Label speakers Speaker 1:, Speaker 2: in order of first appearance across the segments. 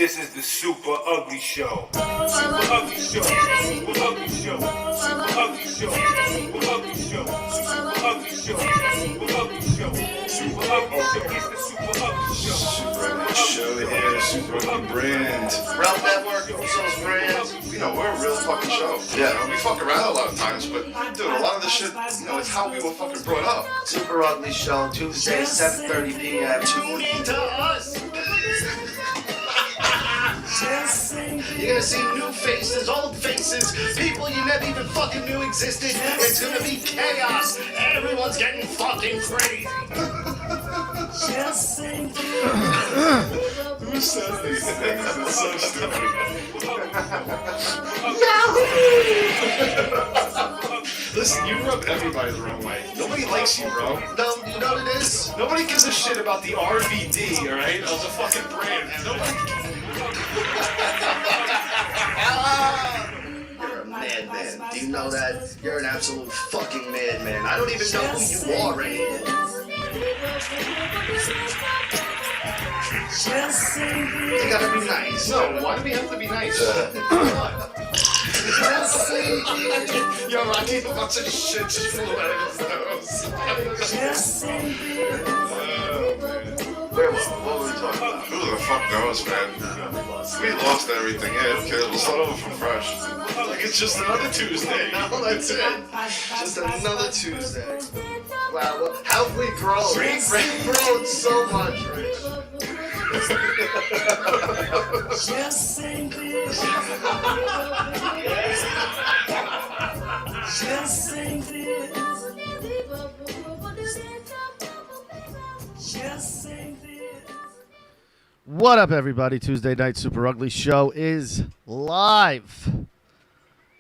Speaker 1: This is the Super Ugly Show. Super Ugly Show. Super Ugly Show. Super Ugly Show. Super Ugly Show. Super Ugly Show. Super Ugly Show. Super Ugly Show. It's the Super Ugly Show.
Speaker 2: Super Ugly Show here, Super Ugly brand.
Speaker 3: Ralph Network, Usos brand.
Speaker 2: You know, we're a real fucking show. Yeah, we fuck around a lot of times, but dude, a lot of this shit, you know, it's how we were fucking brought up.
Speaker 3: Super Ugly Show, Tuesday, 7:30 p.m. Tune in to us. You're gonna see new faces, old faces, people you never even fucking knew existed. It's gonna be chaos. Everyone's getting fucking crazy.
Speaker 2: Who says these things? It's so stupid. Listen, you rub everybody the wrong way. Nobody likes you, bro.
Speaker 3: No, you know what it is?
Speaker 2: Nobody gives a shit about the RVD, alright, of the fucking brand. Nobody.
Speaker 3: You're a madman. Do you know that? You're an absolute fucking madman. I don't even know who you are anymore. You gotta be nice.
Speaker 2: No, why do we have to be nice? Yo, Rocky, a bunch of shit just flew out of his nose.
Speaker 3: What were we talking about?
Speaker 2: Who the fuck knows, man? We lost everything. Yeah, okay, we'll start over from fresh. Like it's just another Tuesday.
Speaker 3: No, that's it. Just another Tuesday. Wow, how have we grown? We've grown so much, Rich.
Speaker 4: What up, everybody? Tuesday night Super Ugly Show is live.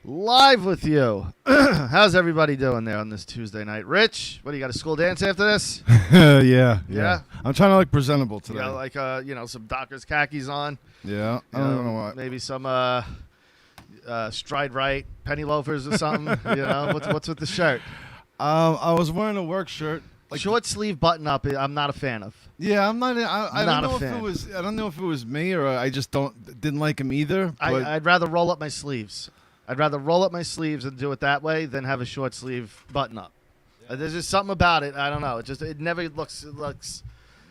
Speaker 4: Live with you. How's everybody doing there on this Tuesday night? Rich, what do you got, a school dance after this?
Speaker 5: Yeah.
Speaker 4: Yeah?
Speaker 5: I'm trying to look presentable today.
Speaker 4: You got like some Dockers khakis on.
Speaker 5: Yeah. I don't know what.
Speaker 4: Maybe some Stride Right penny loafers or something. What's with the shirt?
Speaker 5: I was wearing a work shirt.
Speaker 4: Like short sleeve button up. I'm not a fan of.
Speaker 5: Yeah, I'm not. I
Speaker 4: Not
Speaker 5: don't
Speaker 4: a
Speaker 5: know
Speaker 4: fan.
Speaker 5: if it was. I don't know if it was me or I just didn't like him either. But
Speaker 4: I'd rather roll up my sleeves. I'd rather roll up my sleeves and do it that way than have a short sleeve button up. There's just something about it. I don't know. It never looks. It looks.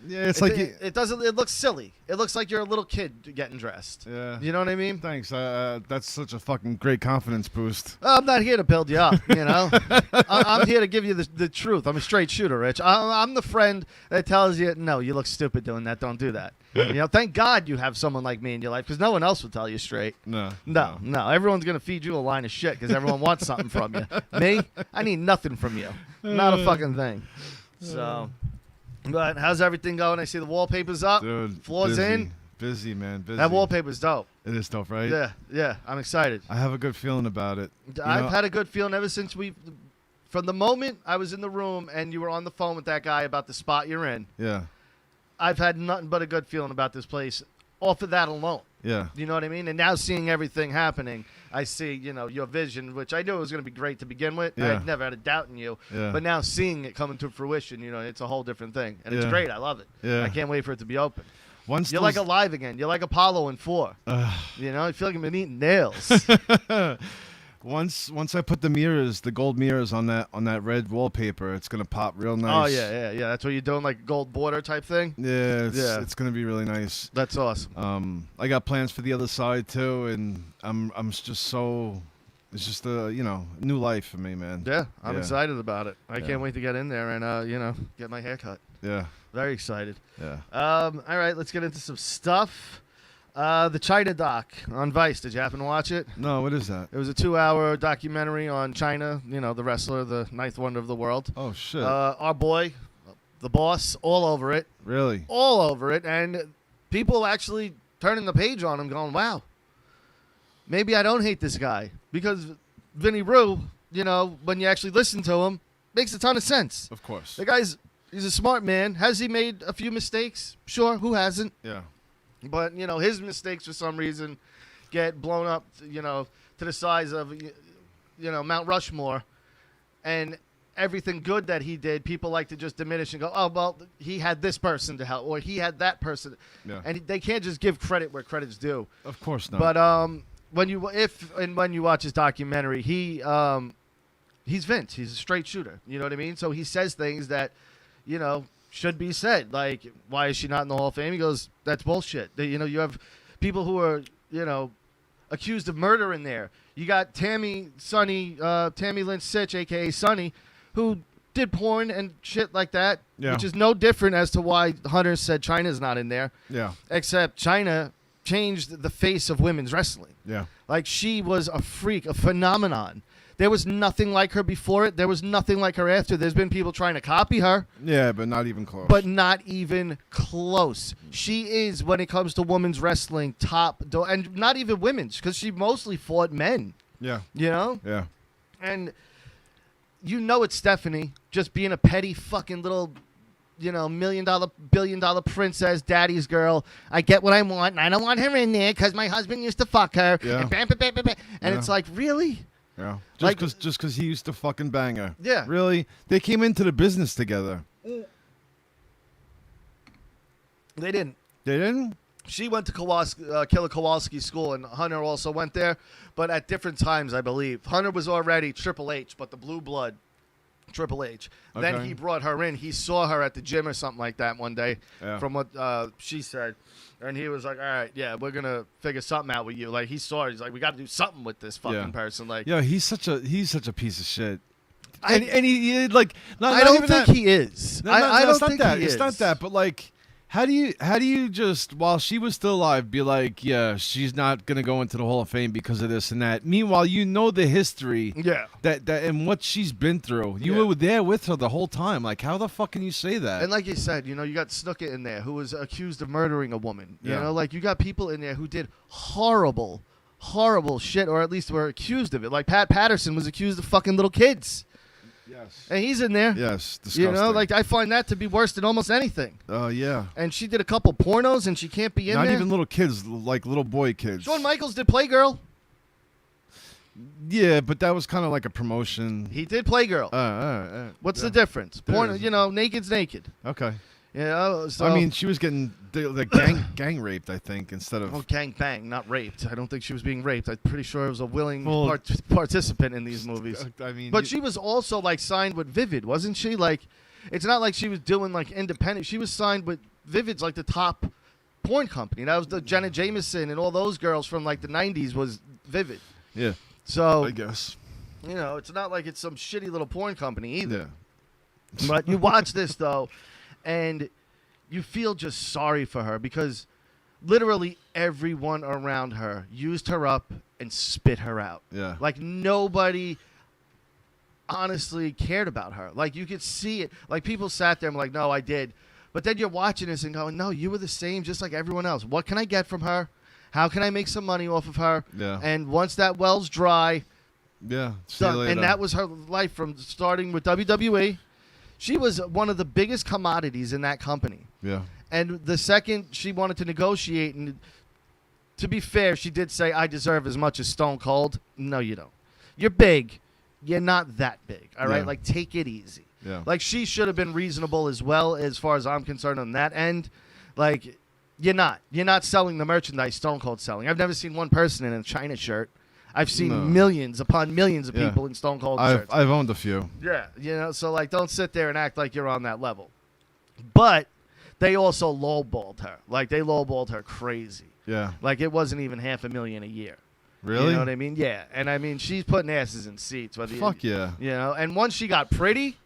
Speaker 5: yeah, it's like
Speaker 4: it doesn't. It looks silly. It looks like you're a little kid getting dressed.
Speaker 5: yeah.
Speaker 4: You know what I mean?
Speaker 5: Thanks. That's such a fucking great confidence boost.
Speaker 4: I'm not here to build you up, I'm here to give you the truth. I'm a straight shooter, Rich. I'm the friend that tells you, no, you look stupid doing that. Don't do that. Thank God you have someone like me in your life because no one else will tell you straight.
Speaker 5: No.
Speaker 4: No. Everyone's going to feed you a line of shit because everyone wants something from you. Me, I need nothing from you. Not a fucking thing. So, but how's everything going? I see the wallpaper's up.
Speaker 5: Dude.
Speaker 4: Floor's
Speaker 5: busy.
Speaker 4: in.
Speaker 5: Busy, man. Busy.
Speaker 4: That wallpaper's dope.
Speaker 5: It is dope, right?
Speaker 4: Yeah. I'm excited.
Speaker 5: I have a good feeling about it.
Speaker 4: I've had a good feeling ever since from the moment I was in the room and you were on the phone with that guy about the spot you're in.
Speaker 5: Yeah.
Speaker 4: I've had nothing but a good feeling about this place off of that alone.
Speaker 5: Yeah.
Speaker 4: You know what I mean? And now seeing everything happening, I see, your vision, which I knew was going to be great to begin with.
Speaker 5: Yeah.
Speaker 4: I'd never had a doubt in you.
Speaker 5: Yeah.
Speaker 4: But now seeing it coming to fruition, it's a whole different thing. And it's
Speaker 5: Yeah.
Speaker 4: great. I love it.
Speaker 5: Yeah.
Speaker 4: I can't wait for it to be open.
Speaker 5: Once
Speaker 4: You're like alive again. You're like Apollo in 4. I feel like I've been eating nails.
Speaker 5: Once I put the gold mirrors on that red wallpaper, it's gonna pop real nice.
Speaker 4: Oh, yeah. That's what you're doing, like gold border type thing?
Speaker 5: Yeah,
Speaker 4: Yeah.
Speaker 5: it's gonna be really nice.
Speaker 4: That's awesome.
Speaker 5: I got plans for the other side too, and I'm just so. It's just a new life for me, man.
Speaker 4: Yeah, I'm
Speaker 5: Yeah.
Speaker 4: excited about it. I
Speaker 5: Yeah.
Speaker 4: can't wait to get in there and get my hair cut.
Speaker 5: Yeah,
Speaker 4: Very excited.
Speaker 5: yeah.
Speaker 4: All right, let's get into some stuff. The Chyna doc on Vice. Did you happen to watch it?
Speaker 5: No, what is that?
Speaker 4: It was a 2-hour documentary on Chyna, the wrestler, the ninth wonder of the world.
Speaker 5: Oh shit!
Speaker 4: Our boy, the boss, all over it.
Speaker 5: Really?
Speaker 4: All over it. And people actually turning the page on him going, wow, maybe I don't hate this guy. Because Vinny Rue, when you actually listen to him, makes a ton of sense.
Speaker 5: Of course.
Speaker 4: The he's a smart man. Has he made a few mistakes? Sure, who hasn't?
Speaker 5: Yeah.
Speaker 4: But, his mistakes for some reason get blown up, to the size of, Mount Rushmore. And everything good that he did, people like to just diminish and go, oh, well, he had this person to help, or he had that person.
Speaker 5: Yeah.
Speaker 4: And they can't just give credit where credit's due.
Speaker 5: Of course not.
Speaker 4: But when you watch his documentary, he's Vince. He's a straight shooter. You know what I mean? So he says things that, should be said. Like, why is she not in the Hall of Fame? He goes, that's bullshit. You have people who are, accused of murder in there. You got Tammy Lynn Sitch, a.k.a. Sonny, who did porn and shit like that, which is no different as to why Hunter said Chyna's not in there.
Speaker 5: Yeah.
Speaker 4: Except Chyna changed the face of women's wrestling.
Speaker 5: Yeah.
Speaker 4: Like, she was a freak, a phenomenon. There was nothing like her before it. There was nothing like her after. There's been people trying to copy her.
Speaker 5: Yeah, but not even close.
Speaker 4: But not even close. She is, when it comes to women's wrestling, and not even women's, because she mostly fought men.
Speaker 5: Yeah.
Speaker 4: Yeah. And it's Stephanie just being a petty fucking little, $1 million, billion-dollar princess, daddy's girl. I get what I want, and I don't want her in there because my husband used to fuck her.
Speaker 5: Yeah.
Speaker 4: And bam, bam, bam, bam, bam. And it's like, really?
Speaker 5: Yeah.
Speaker 4: Like-
Speaker 5: Just because he used to fucking bang her.
Speaker 4: Yeah.
Speaker 5: Really? They came into the business together.
Speaker 4: They didn't.
Speaker 5: They didn't?
Speaker 4: She went to Killer Kowalski school, and Hunter also went there, but at different times, I believe. Hunter was already Triple H, but the blue blood, Triple H. Then
Speaker 5: Okay.
Speaker 4: he brought her in. He saw her at the gym or something like that one day, from what she said. And he was like, all right, yeah, we're going to figure something out with you. Like, he saw her. He's like, we got to do something with this fucking person. Like,
Speaker 5: Yeah, he's such a piece of shit.
Speaker 4: I-
Speaker 5: And he like not,
Speaker 4: I
Speaker 5: not
Speaker 4: don't
Speaker 5: even
Speaker 4: think
Speaker 5: that.
Speaker 4: he is.
Speaker 5: No,
Speaker 4: I don't
Speaker 5: it's not
Speaker 4: think
Speaker 5: that.
Speaker 4: he
Speaker 5: It's
Speaker 4: is.
Speaker 5: not that. But like, how do you just, while she was still alive, be like, yeah, she's not gonna go into the Hall of Fame because of this and that. Meanwhile, you know the history.
Speaker 4: Yeah.
Speaker 5: That and what she's been through. You were there with her the whole time. Like, how the fuck can you say that?
Speaker 4: And like you said, you got Snuka in there who was accused of murdering a woman. You
Speaker 5: Yeah.
Speaker 4: know, like you got people in there who did horrible, horrible shit, or at least were accused of it. Like Pat Patterson was accused of fucking little kids.
Speaker 5: Yes.
Speaker 4: And he's in there.
Speaker 5: Yes. Disgusting.
Speaker 4: Like I find that to be worse than almost anything.
Speaker 5: Oh yeah.
Speaker 4: And she did a couple pornos, and she can't be in
Speaker 5: Not
Speaker 4: there.
Speaker 5: even little kids, like little boy kids.
Speaker 4: Shawn Michaels did Playgirl.
Speaker 5: Yeah, but that was kind of like a promotion.
Speaker 4: He did Playgirl. What's the difference? Porn,
Speaker 5: is.
Speaker 4: naked's naked.
Speaker 5: Okay.
Speaker 4: So
Speaker 5: I mean, she was getting the gang raped, I think, instead of.
Speaker 4: well, gang bang, not raped. I don't think she was being raped. I'm pretty sure it was a willing
Speaker 5: Well-
Speaker 4: participant in these movies.
Speaker 5: I mean,
Speaker 4: But she was also like signed with Vivid, wasn't she? Like, it's not like she was doing like independent. She was signed with Vivid's like the top porn company. That was the Jenna Jameson and all those girls from like the '90s was Vivid.
Speaker 5: Yeah,
Speaker 4: So
Speaker 5: I guess.
Speaker 4: it's not like it's some shitty little porn company either.
Speaker 5: Yeah.
Speaker 4: But you watch this though, and you feel just sorry for her because literally everyone around her used her up and spit her out.
Speaker 5: Yeah.
Speaker 4: Like nobody honestly cared about her. Like you could see it. Like people sat there and were like, no, I did. But then you're watching this and going, no, you were the same just like everyone else. What can I get from her? How can I make some money off of her?
Speaker 5: Yeah.
Speaker 4: And once that well's dry,
Speaker 5: Yeah. See you
Speaker 4: done.
Speaker 5: later.
Speaker 4: And that was her life from starting with WWE. She was one of the biggest commodities in that company.
Speaker 5: Yeah.
Speaker 4: And the second she wanted to negotiate, and to be fair, she did say, I deserve as much as Stone Cold. No, you don't. You're big. You're not that big. All right?
Speaker 5: Yeah.
Speaker 4: Like, take it easy.
Speaker 5: Yeah.
Speaker 4: Like, she should have been reasonable as well, as far as I'm concerned on that end. Like, you're not. You're not selling the merchandise Stone Cold's selling. I've never seen one person in a Chyna shirt. I've seen
Speaker 5: No.
Speaker 4: millions upon millions of
Speaker 5: Yeah.
Speaker 4: people in Stone Cold shirts.
Speaker 5: I've owned a few.
Speaker 4: Yeah, so like don't sit there and act like you're on that level. But they also lowballed her. Like they lowballed her crazy.
Speaker 5: Yeah.
Speaker 4: Like it wasn't even $500,000 a year.
Speaker 5: Really?
Speaker 4: You know what I mean? Yeah. And I mean she's putting asses in seats. Whether
Speaker 5: Fuck yeah.
Speaker 4: and once she got pretty,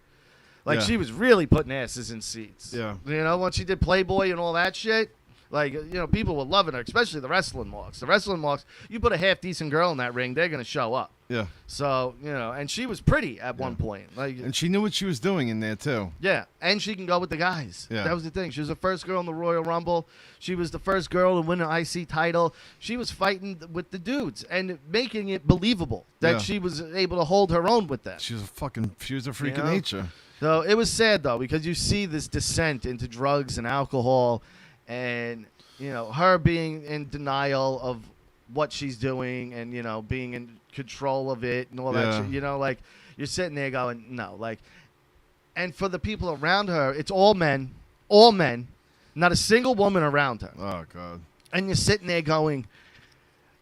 Speaker 4: like
Speaker 5: Yeah.
Speaker 4: she was really putting asses in seats.
Speaker 5: Yeah.
Speaker 4: Once she did Playboy and all that shit. Like, people were loving her, especially the wrestling marks. The wrestling marks, you put a half-decent girl in that ring, they're going to show up.
Speaker 5: Yeah.
Speaker 4: So, and she was pretty at one point. Like,
Speaker 5: And she knew what she was doing in there too.
Speaker 4: yeah, and she can go with the guys.
Speaker 5: Yeah.
Speaker 4: That was the thing. She was the first girl in the Royal Rumble. She was the first girl to win an IC title. She was fighting with the dudes and making it believable that
Speaker 5: Yeah.
Speaker 4: she was able to hold her own with them.
Speaker 5: She was a freak of
Speaker 4: know?
Speaker 5: nature.
Speaker 4: So it was sad, though, because you see this descent into drugs and alcohol and, her being in denial of what she's doing and, being in control of it and all that
Speaker 5: Yeah.
Speaker 4: shit. Like, you're sitting there going, no, like, and for the people around her, it's all men, not a single woman around her.
Speaker 5: Oh God.
Speaker 4: And you're sitting there going,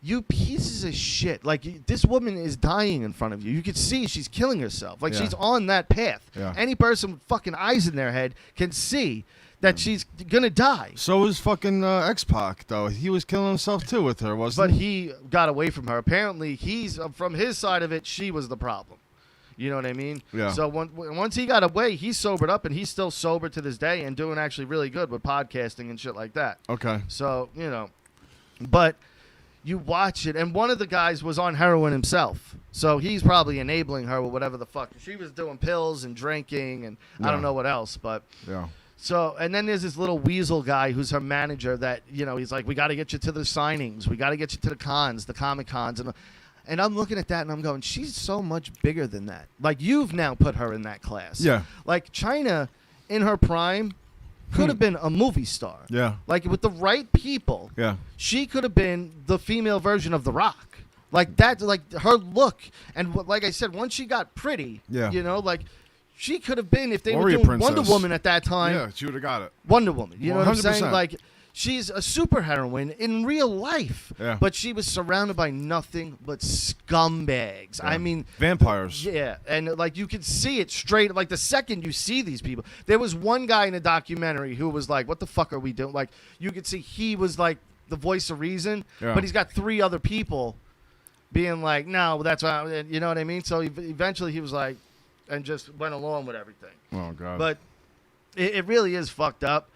Speaker 4: you pieces of shit. Like, this woman is dying in front of you. You can see she's killing herself. Like,
Speaker 5: Yeah.
Speaker 4: she's on that path.
Speaker 5: Yeah.
Speaker 4: Any person with fucking eyes in their head can see that she's going to die.
Speaker 5: So was fucking X-Pac, though. He was killing himself, too, with her, wasn't
Speaker 4: But
Speaker 5: he?
Speaker 4: he got away from her. Apparently, he's from his side of it, she was the problem. You know what I mean?
Speaker 5: Yeah.
Speaker 4: So once he got away, he sobered up, and he's still sober to this day and doing actually really good with podcasting and shit like that.
Speaker 5: Okay.
Speaker 4: So, you know, but you watch it, and one of the guys was on heroin himself. So he's probably enabling her with whatever the fuck. She was doing pills and drinking, and I don't
Speaker 5: Yeah.
Speaker 4: know what else, but...
Speaker 5: Yeah.
Speaker 4: So, and then there's this little weasel guy who's her manager that, you know, he's like, we got to get you to the signings. We got to get you to the cons, the Comic Cons. And I'm looking at that and I'm going, she's so much bigger than that. Like, you've now put her in that class.
Speaker 5: Yeah.
Speaker 4: Like, Chyna, in her prime, could have been a movie star.
Speaker 5: Yeah.
Speaker 4: Like, with the right people,
Speaker 5: Yeah.
Speaker 4: she could have been the female version of The Rock. Like, that, like, her look. And like I said, once she got pretty,
Speaker 5: Yeah.
Speaker 4: you know, like, she could have been, if they
Speaker 5: Warrior
Speaker 4: were doing Wonder
Speaker 5: Princess.
Speaker 4: Woman at that time.
Speaker 5: Yeah, she would have got it.
Speaker 4: Wonder Woman. You know what I'm saying?
Speaker 5: 100%.
Speaker 4: Like, she's a super heroine in real life.
Speaker 5: Yeah.
Speaker 4: But she was surrounded by nothing but scumbags.
Speaker 5: Yeah.
Speaker 4: I mean,
Speaker 5: Vampires.
Speaker 4: yeah. And, like, you could see it straight. Like, the second you see these people. There was one guy in a documentary who was like, what the fuck are we doing? Like, you could see he was, like, the voice of reason.
Speaker 5: Yeah.
Speaker 4: But he's got 3 other people being like, no, that's why. You know what I mean? So eventually he was like, and just went along with everything.
Speaker 5: Oh God.
Speaker 4: But it really is fucked up,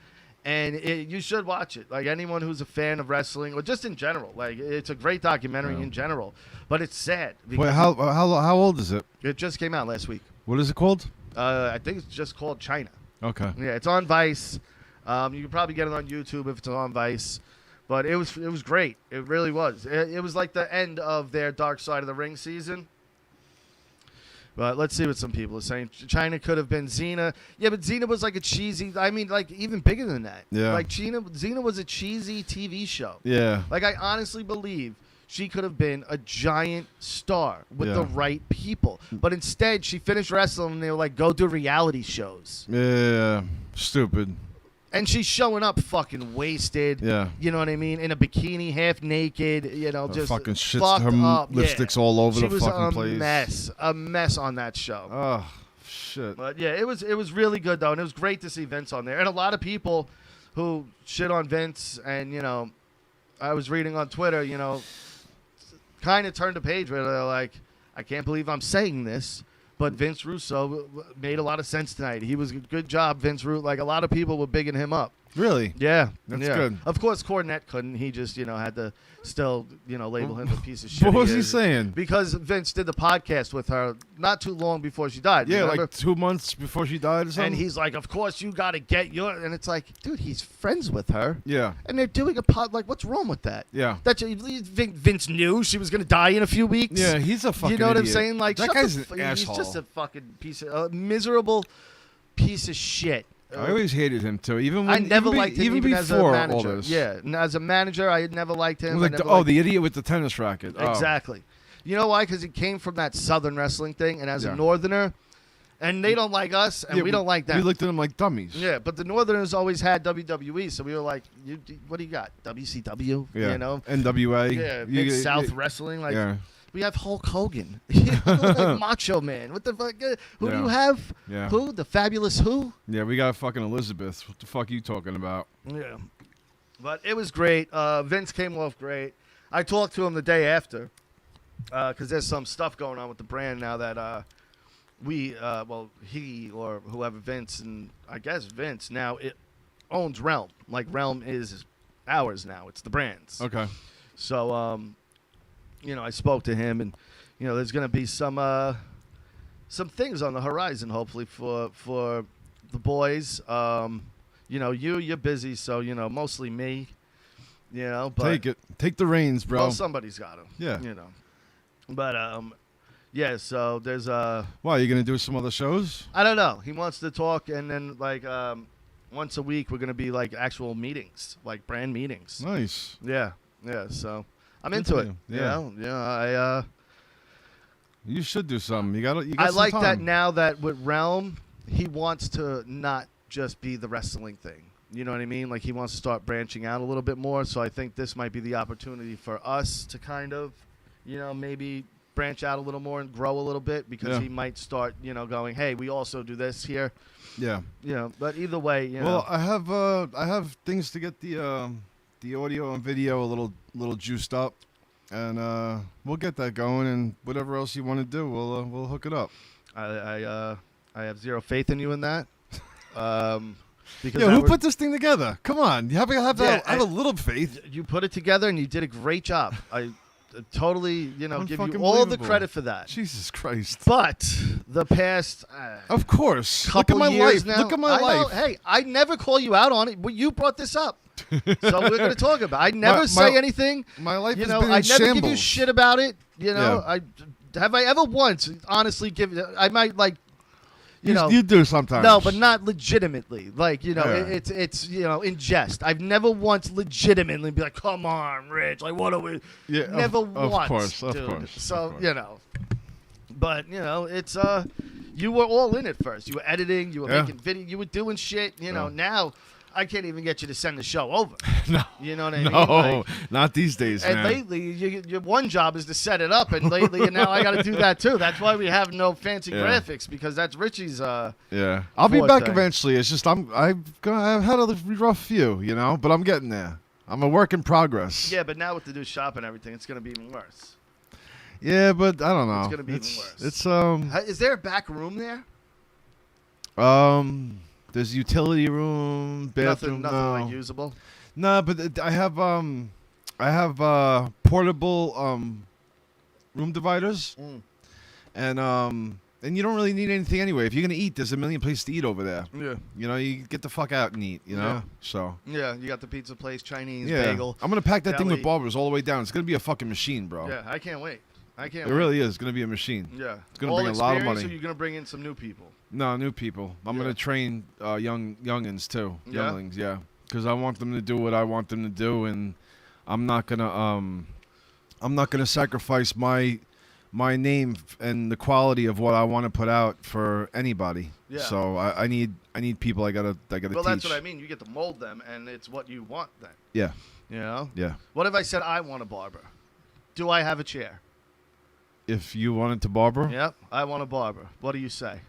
Speaker 4: and you should watch it. Like, anyone who's a fan of wrestling, or just in general, like, it's a great documentary in general. But it's sad.
Speaker 5: Wait,
Speaker 4: because
Speaker 5: how old is it?
Speaker 4: it just came out last week.
Speaker 5: What is it called?
Speaker 4: I think it's just called Chyna.
Speaker 5: Okay.
Speaker 4: Yeah, it's on Vice. You can probably get it on YouTube if it's on Vice. But it was great. It really was. It was like the end of their Dark Side of the Ring season. But let's see what some people are saying. Chyna could have been Xena. Yeah, but Xena was like a cheesy. I mean, like, even bigger than that.
Speaker 5: Yeah.
Speaker 4: Like, Xena was a cheesy TV show.
Speaker 5: Yeah.
Speaker 4: Like, I honestly believe she could have been a giant star with
Speaker 5: Yeah.
Speaker 4: the right people. But instead, she finished wrestling and they were like, go do reality shows.
Speaker 5: Yeah. Stupid.
Speaker 4: And she's showing up fucking wasted.
Speaker 5: Yeah.
Speaker 4: You know what I mean? In a bikini, half naked, you know, just
Speaker 5: fucking shit.
Speaker 4: fucked
Speaker 5: Her
Speaker 4: up.
Speaker 5: lipstick's
Speaker 4: Yeah.
Speaker 5: all over
Speaker 4: She
Speaker 5: the
Speaker 4: was
Speaker 5: fucking place.
Speaker 4: a mess on that show.
Speaker 5: Oh shit.
Speaker 4: But yeah, it was really good though, and it was great to see Vince on there. And a lot of people who shit on Vince, and you know, I was reading on Twitter, you know, kind of turned a page where they're like, I can't believe I'm saying this, but Vince Russo made a lot of sense tonight. He was good job, Vince Russo. Like, a lot of people were bigging him up.
Speaker 5: Really?
Speaker 4: Yeah,
Speaker 5: That's
Speaker 4: yeah.
Speaker 5: good.
Speaker 4: Of course, Cornette couldn't. He just, you know, had to still, you know, label him a piece of shit.
Speaker 5: What was he
Speaker 4: is.
Speaker 5: saying?
Speaker 4: Because Vince did the podcast with her not too long before she died.
Speaker 5: Yeah,
Speaker 4: remember?
Speaker 5: like 2 months before she died or something.
Speaker 4: And he's like, of course you got to get your. And it's like, dude, he's friends with her.
Speaker 5: Yeah.
Speaker 4: And they're doing a pod. Like, what's wrong with that?
Speaker 5: Yeah.
Speaker 4: That you think Vince knew she was going to die in a few weeks?
Speaker 5: Yeah, he's a fucking
Speaker 4: You know what I'm
Speaker 5: idiot.
Speaker 4: saying? Like,
Speaker 5: that
Speaker 4: shut
Speaker 5: guy's
Speaker 4: the
Speaker 5: an
Speaker 4: f-
Speaker 5: asshole.
Speaker 4: He's just a fucking piece of a miserable piece of shit.
Speaker 5: I always hated him too. Even when
Speaker 4: I never
Speaker 5: even
Speaker 4: liked him even as a
Speaker 5: before all
Speaker 4: manager.
Speaker 5: this.
Speaker 4: Yeah, and as a manager, I had never liked him. I
Speaker 5: Like
Speaker 4: never
Speaker 5: the, oh,
Speaker 4: liked-
Speaker 5: the idiot with the tennis racket. Oh.
Speaker 4: Exactly. You know why? Because he came from that Southern wrestling thing, and as
Speaker 5: Yeah.
Speaker 4: a Northerner, and they don't like us, and
Speaker 5: Yeah,
Speaker 4: we don't like them.
Speaker 5: We looked at them like dummies.
Speaker 4: Yeah, but the Northerners always had WWE, so we were like, what do you got? WCW?
Speaker 5: Yeah.
Speaker 4: You know?
Speaker 5: NWA.
Speaker 4: Yeah,
Speaker 5: You-
Speaker 4: Mid South
Speaker 5: you-
Speaker 4: Wrestling. Like,
Speaker 5: Yeah.
Speaker 4: we have Hulk Hogan. Like Macho Man. What the fuck? Who do
Speaker 5: Yeah.
Speaker 4: you have?
Speaker 5: Yeah.
Speaker 4: Who? The Fabulous Who?
Speaker 5: Yeah, we got fucking Elizabeth. What the fuck are you talking about?
Speaker 4: Yeah. But it was great. Vince came off great. I talked to him the day after because there's some stuff going on with the brand now that he or whoever, Vince, and I guess Vince now it owns Realm. Like, Realm is ours now. It's the brand's.
Speaker 5: Okay.
Speaker 4: So, you know, I spoke to him, and you know, there's going to be some things on the horizon, hopefully for the boys. You know, you're busy, so you know, mostly me. You know, but
Speaker 5: Take it. Take the reins, bro.
Speaker 4: well, somebody's got to.
Speaker 5: Yeah.
Speaker 4: You know, but yeah. So there's
Speaker 5: Why, you gonna do some other shows?
Speaker 4: I don't know. He wants to talk, and then like once a week we're going to be like actual meetings, like brand meetings.
Speaker 5: Nice.
Speaker 4: Yeah. Yeah. So I'm
Speaker 5: Good
Speaker 4: into
Speaker 5: for
Speaker 4: it.
Speaker 5: you.
Speaker 4: You
Speaker 5: Yeah.
Speaker 4: know? Yeah.
Speaker 5: You should do something. You got.
Speaker 4: I
Speaker 5: some
Speaker 4: like that
Speaker 5: time.
Speaker 4: now that with Realm, he wants to not just be the wrestling thing. You know what I mean? Like he wants to start branching out a little bit more. So I think this might be the opportunity for us to kind of, maybe branch out a little more and grow a little bit because he might start, going, hey, we also do this here.
Speaker 5: Yeah.
Speaker 4: But either way,
Speaker 5: Well, I have things to get the audio and video a little juiced up, and we'll get that going. And whatever else you want to do, we'll hook it up.
Speaker 4: I have zero faith in you in that. Because
Speaker 5: Yeah, who put this thing together? Come on, you have
Speaker 4: Yeah,
Speaker 5: a little faith.
Speaker 4: You put it together and you did a great job. I totally, give you
Speaker 5: Unfucking
Speaker 4: all the
Speaker 5: believable.
Speaker 4: credit for that.
Speaker 5: Jesus Christ.
Speaker 4: But the past
Speaker 5: Of course. Look
Speaker 4: couple
Speaker 5: at my
Speaker 4: years
Speaker 5: life.
Speaker 4: now,
Speaker 5: Look at my
Speaker 4: I know-
Speaker 5: life.
Speaker 4: hey, I never call you out on it, but you brought this up. So we're going to talk about it. I never say anything.
Speaker 5: My life has
Speaker 4: I
Speaker 5: been in
Speaker 4: never give you
Speaker 5: shambles.
Speaker 4: shit about it.
Speaker 5: Yeah.
Speaker 4: Have I ever once honestly I might
Speaker 5: You do sometimes.
Speaker 4: No, but not legitimately. Like,
Speaker 5: Yeah.
Speaker 4: it's in jest. I've never once legitimately be like, come on, Rich. Like, what are we?
Speaker 5: Yeah,
Speaker 4: never
Speaker 5: of
Speaker 4: once,
Speaker 5: course,
Speaker 4: dude.
Speaker 5: of course.
Speaker 4: So,
Speaker 5: of course.
Speaker 4: But, it's, you were all in it first. You were editing. You were
Speaker 5: Yeah.
Speaker 4: making video. You were doing shit.
Speaker 5: Yeah.
Speaker 4: Now I can't even get you to send the show over.
Speaker 5: No.
Speaker 4: You know what I mean?
Speaker 5: No,
Speaker 4: Like,
Speaker 5: not these days,
Speaker 4: and
Speaker 5: man.
Speaker 4: lately, your one job is to set it up, and lately, and now I got to do that too. That's why we have no fancy
Speaker 5: Yeah.
Speaker 4: graphics because that's Richie's.
Speaker 5: Yeah, I'll be
Speaker 4: forte.
Speaker 5: back eventually. It's just I've had a rough few, but I'm getting there. I'm a work in progress.
Speaker 4: Yeah, but now with the new shop and everything, it's gonna be even worse.
Speaker 5: Yeah, but I don't know.
Speaker 4: It's gonna be even worse.
Speaker 5: It's
Speaker 4: Is there a back room there?
Speaker 5: there's utility room, bathroom.
Speaker 4: Nothing
Speaker 5: no.
Speaker 4: like usable.
Speaker 5: No, but I have portable room dividers, and you don't really need anything anyway. If you're gonna eat, there's a million places to eat over there.
Speaker 4: Yeah.
Speaker 5: You get the fuck out and eat.
Speaker 4: Yeah.
Speaker 5: So.
Speaker 4: Yeah, you got the pizza place, Chinese,
Speaker 5: Yeah,
Speaker 4: bagel.
Speaker 5: I'm gonna pack that thing with
Speaker 4: deli.
Speaker 5: barbers all the way down. It's gonna be a fucking machine, bro.
Speaker 4: Yeah, I can't wait.
Speaker 5: It really is gonna be a machine.
Speaker 4: Yeah.
Speaker 5: It's gonna
Speaker 4: All
Speaker 5: bring a lot of
Speaker 4: experience,
Speaker 5: money.
Speaker 4: Or you're gonna bring in some new people.
Speaker 5: No, new people. I'm
Speaker 4: Yeah.
Speaker 5: gonna train youngins too,
Speaker 4: Yeah?
Speaker 5: younglings. Yeah, because I want them to do what I want them to do, and I'm not gonna sacrifice my name and the quality of what I want to put out for anybody.
Speaker 4: Yeah.
Speaker 5: So I need people I gotta
Speaker 4: Well,
Speaker 5: teach.
Speaker 4: that's what I mean. You get to mold them, and it's what you want then.
Speaker 5: Yeah,
Speaker 4: You know?
Speaker 5: yeah.
Speaker 4: What if I said I want a barber? Do I have a chair?
Speaker 5: If you wanted to barber,
Speaker 4: Yep, I want a barber. What do you say?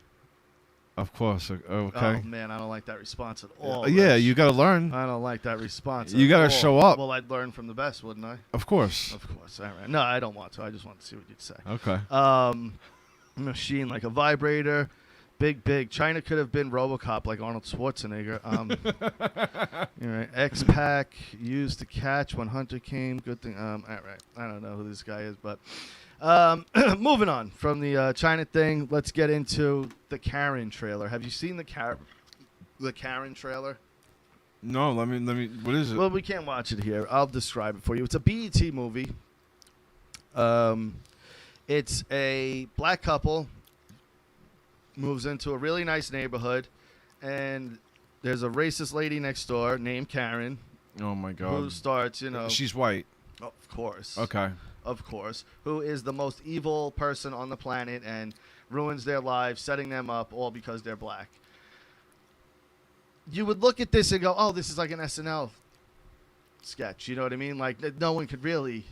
Speaker 5: of course. Okay.
Speaker 4: Oh man, I don't like that response at all.
Speaker 5: Yeah,
Speaker 4: Rich.
Speaker 5: you gotta learn.
Speaker 4: I don't like that response.
Speaker 5: You
Speaker 4: at
Speaker 5: gotta
Speaker 4: all.
Speaker 5: show up.
Speaker 4: Well, I'd learn from the best, wouldn't I?
Speaker 5: Of course.
Speaker 4: Of course. All right. No, I don't want to. I just want to see what you'd say.
Speaker 5: Okay.
Speaker 4: Machine like a vibrator, big. Chyna could have been RoboCop like Arnold Schwarzenegger. You're right. X-Pac used to catch when Hunter came. Good thing. All right. I don't know who this guy is, but moving on from the Chyna thing, let's get into the Karen trailer. Have you seen the Karen trailer?
Speaker 5: No, let me. What is it?
Speaker 4: Well, we can't watch it here. I'll describe it for you. It's a BET movie. It's a black couple moves into a really nice neighborhood, and there's a racist lady next door named Karen
Speaker 5: Oh my
Speaker 4: who
Speaker 5: god.
Speaker 4: starts,
Speaker 5: She's white.
Speaker 4: of course,
Speaker 5: Okay.
Speaker 4: of course, who is the most evil person on the planet and ruins their lives, setting them up all because they're black. You would look at this and go, oh, this is like an SNL sketch. You know what I mean? Like, no one could really,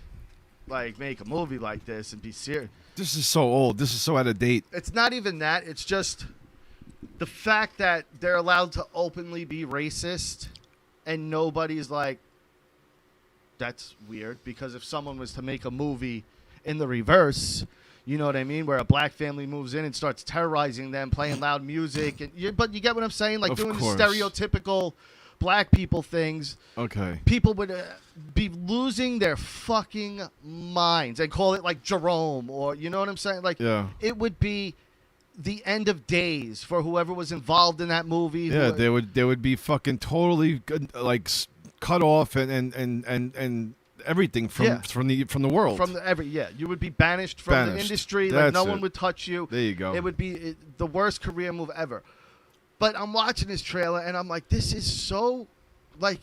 Speaker 4: like, make a movie like this and be serious.
Speaker 5: This is so old. This is so out of date.
Speaker 4: It's not even that. It's just the fact that they're allowed to openly be racist and nobody's like, that's weird. Because if someone was to make a movie in the reverse, you know what I mean, where a black family moves in and starts terrorizing them, playing loud music, and but you get what I'm saying, like
Speaker 5: Of
Speaker 4: doing
Speaker 5: course.
Speaker 4: the stereotypical black people things.
Speaker 5: Okay.
Speaker 4: People would be losing their fucking minds and call it like Jerome, or you know what I'm saying? Like,
Speaker 5: Yeah.
Speaker 4: it would be the end of days for whoever was involved in that movie.
Speaker 5: Yeah, they would be fucking totally cut off and everything from
Speaker 4: Yeah.
Speaker 5: from the world.
Speaker 4: You would be banished from the
Speaker 5: Banished.
Speaker 4: industry. Like, no
Speaker 5: That's
Speaker 4: one
Speaker 5: it.
Speaker 4: would touch you.
Speaker 5: There you go.
Speaker 4: It would be the worst career move ever. But I'm watching this trailer and I'm like, this is so, like,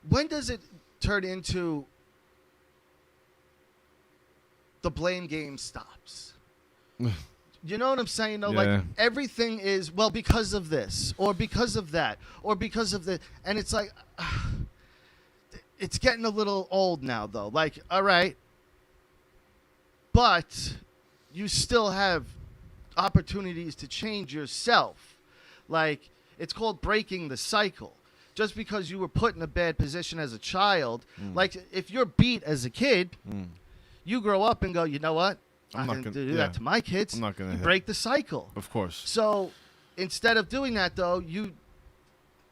Speaker 4: when does it turn into the blame game stops. You know what I'm saying? Though,
Speaker 5: Yeah.
Speaker 4: like everything is well because of this, or because of that, or because of the, and it's like, it's getting a little old now, though. Like, all right, but you still have opportunities to change yourself. Like, it's called breaking the cycle. Just because you were put in a bad position as a child, like if you're beat as a kid, you grow up and go, you know what? I'm not going to do that to my kids.
Speaker 5: I'm not going to
Speaker 4: break the cycle.
Speaker 5: Of course.
Speaker 4: So instead of doing that, though, you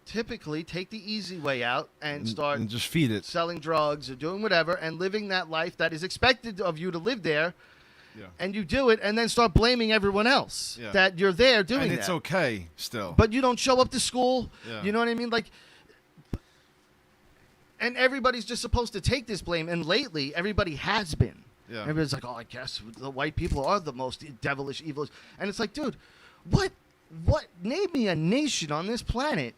Speaker 4: typically take the easy way out and start
Speaker 5: and just feed it.
Speaker 4: selling drugs or doing whatever and living that life that is expected of you to live there.
Speaker 5: Yeah.
Speaker 4: And you do it and then start blaming everyone else
Speaker 5: Yeah.
Speaker 4: that you're there doing
Speaker 5: And
Speaker 4: that.
Speaker 5: it's okay still.
Speaker 4: But you don't show up to school.
Speaker 5: Yeah.
Speaker 4: You know what I mean? Like, and everybody's just supposed to take this blame. And lately, everybody has been.
Speaker 5: Yeah.
Speaker 4: Everybody's like, oh, I guess the white people are the most devilish, evil. And it's like, dude, what? Name me a nation on this planet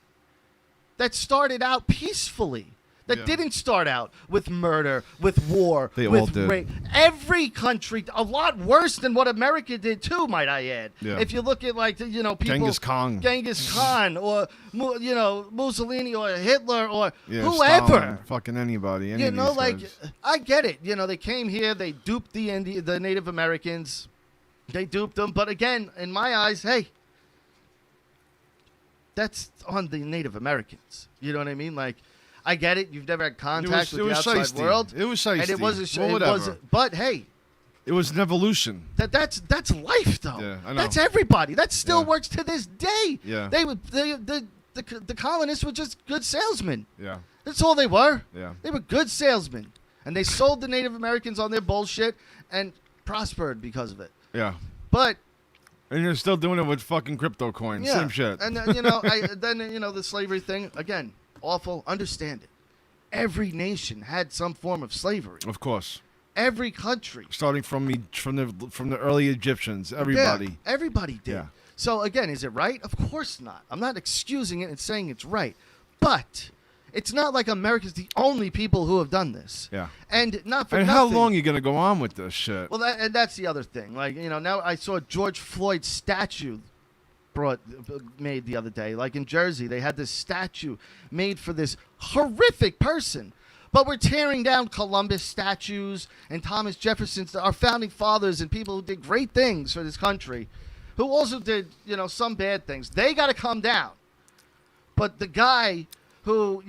Speaker 4: that started out peacefully. That
Speaker 5: Yeah.
Speaker 4: didn't start out with murder, with war,
Speaker 5: They
Speaker 4: with
Speaker 5: all did.
Speaker 4: rape. Every country, a lot worse than what America did too, might I add.
Speaker 5: Yeah.
Speaker 4: If you look at like people,
Speaker 5: Genghis Khan.
Speaker 4: or Mussolini or Hitler or
Speaker 5: Yeah,
Speaker 4: whoever.
Speaker 5: Stalin, fucking anybody. Any
Speaker 4: You
Speaker 5: of
Speaker 4: know,
Speaker 5: these
Speaker 4: like
Speaker 5: guys.
Speaker 4: I get it. You know, they came here, they duped the Native Americans, they duped them. But again, in my eyes, hey, that's on the Native Americans. You know what I mean? Like, I get it. You've never had contact with the outside
Speaker 5: shiesty.
Speaker 4: world.
Speaker 5: It was shiesty.
Speaker 4: And it wasn't.
Speaker 5: Well,
Speaker 4: it
Speaker 5: whatever.
Speaker 4: wasn't. But hey,
Speaker 5: It was an evolution.
Speaker 4: that's life though.
Speaker 5: Yeah, I know.
Speaker 4: That's everybody. That still
Speaker 5: Yeah.
Speaker 4: works to this day.
Speaker 5: Yeah.
Speaker 4: The colonists were just good salesmen.
Speaker 5: Yeah.
Speaker 4: That's all they were.
Speaker 5: Yeah.
Speaker 4: They were good salesmen, and they sold the Native Americans on their bullshit and prospered because of it.
Speaker 5: Yeah.
Speaker 4: But
Speaker 5: And you're still doing it with fucking crypto coins.
Speaker 4: yeah,
Speaker 5: Same shit.
Speaker 4: And then, the slavery thing again, awful. Understand it. Every nation had some form of slavery.
Speaker 5: Of course.
Speaker 4: Every country.
Speaker 5: Starting from the early Egyptians, everybody.
Speaker 4: Yeah, everybody did.
Speaker 5: Yeah.
Speaker 4: So again, is it right? Of course not. I'm not excusing it and saying it's right, but it's not like America's the only people who have done this.
Speaker 5: Yeah.
Speaker 4: And not for
Speaker 5: And
Speaker 4: nothing.
Speaker 5: how long are you gonna go on with this shit?
Speaker 4: Well, and that's the other thing. Like, now I saw George Floyd's statue made the other day. Like in Jersey, they had this statue made for this horrific person. But we're tearing down Columbus statues and Thomas Jefferson's, our founding fathers and people who did great things for this country, who also did, some bad things. They got to come down. But the guy who,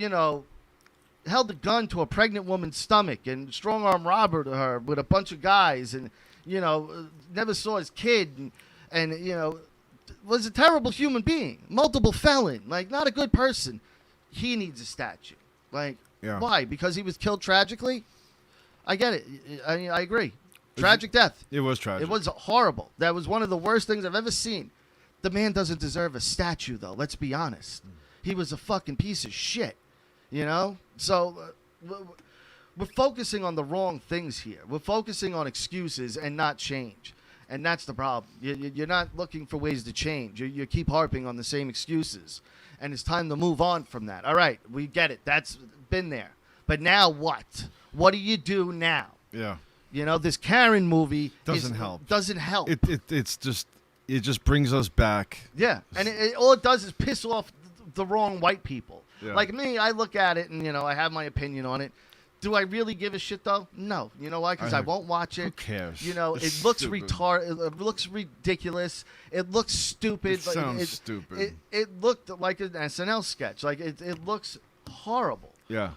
Speaker 4: held a gun to a pregnant woman's stomach and strong-arm robbed her with a bunch of guys and, never saw his kid and was a terrible human being, multiple felon, like not a good person. He needs a statue. Like,
Speaker 5: Yeah.
Speaker 4: why? Because he was killed tragically? I get it. I agree. Tragic death.
Speaker 5: It was tragic.
Speaker 4: It was horrible. That was one of the worst things I've ever seen. The man doesn't deserve a statue, though. Let's be honest. He was a fucking piece of shit. So we're focusing on the wrong things here. We're focusing on excuses and not change. And that's the problem. You're not looking for ways to change. You keep harping on the same excuses. And it's time to move on from that. All right, we get it. That's been there. But now what? What do you do now?
Speaker 5: Yeah.
Speaker 4: This Karen movie
Speaker 5: Doesn't help.
Speaker 4: Doesn't help.
Speaker 5: It just brings us back.
Speaker 4: Yeah, and all it does is piss off the wrong white people.
Speaker 5: Yeah.
Speaker 4: Like me, I look at it and I have my opinion on it. Do I really give a shit though? No. You know why? Because I won't watch it.
Speaker 5: Who cares?
Speaker 4: It
Speaker 5: It's
Speaker 4: looks
Speaker 5: stupid.
Speaker 4: It looks ridiculous. It looks stupid.
Speaker 5: It sounds stupid.
Speaker 4: It looked like an SNL sketch. Like it looks horrible.
Speaker 5: Yeah.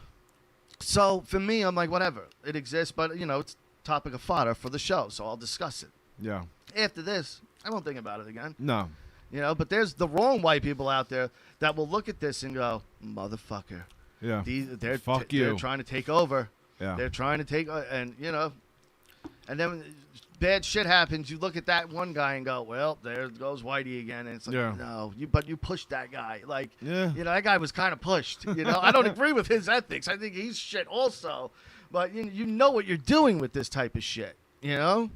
Speaker 4: So for me, I'm like, whatever. It exists, but it's topic of fodder for the show, so I'll discuss it.
Speaker 5: Yeah.
Speaker 4: After this, I won't think about it again.
Speaker 5: No.
Speaker 4: But there's the wrong white people out there that will look at this and go, motherfucker.
Speaker 5: Yeah.
Speaker 4: They're
Speaker 5: Fuck
Speaker 4: they're
Speaker 5: you.
Speaker 4: trying to take over.
Speaker 5: Yeah.
Speaker 4: They're trying to take, and then when bad shit happens, you look at that one guy and go, well, there goes Whitey again. And it's like,
Speaker 5: Yeah.
Speaker 4: no, but you pushed that guy. Like,
Speaker 5: Yeah.
Speaker 4: that guy was kind of pushed. I don't agree with his ethics. I think he's shit also. But you know what you're doing with this type of shit, And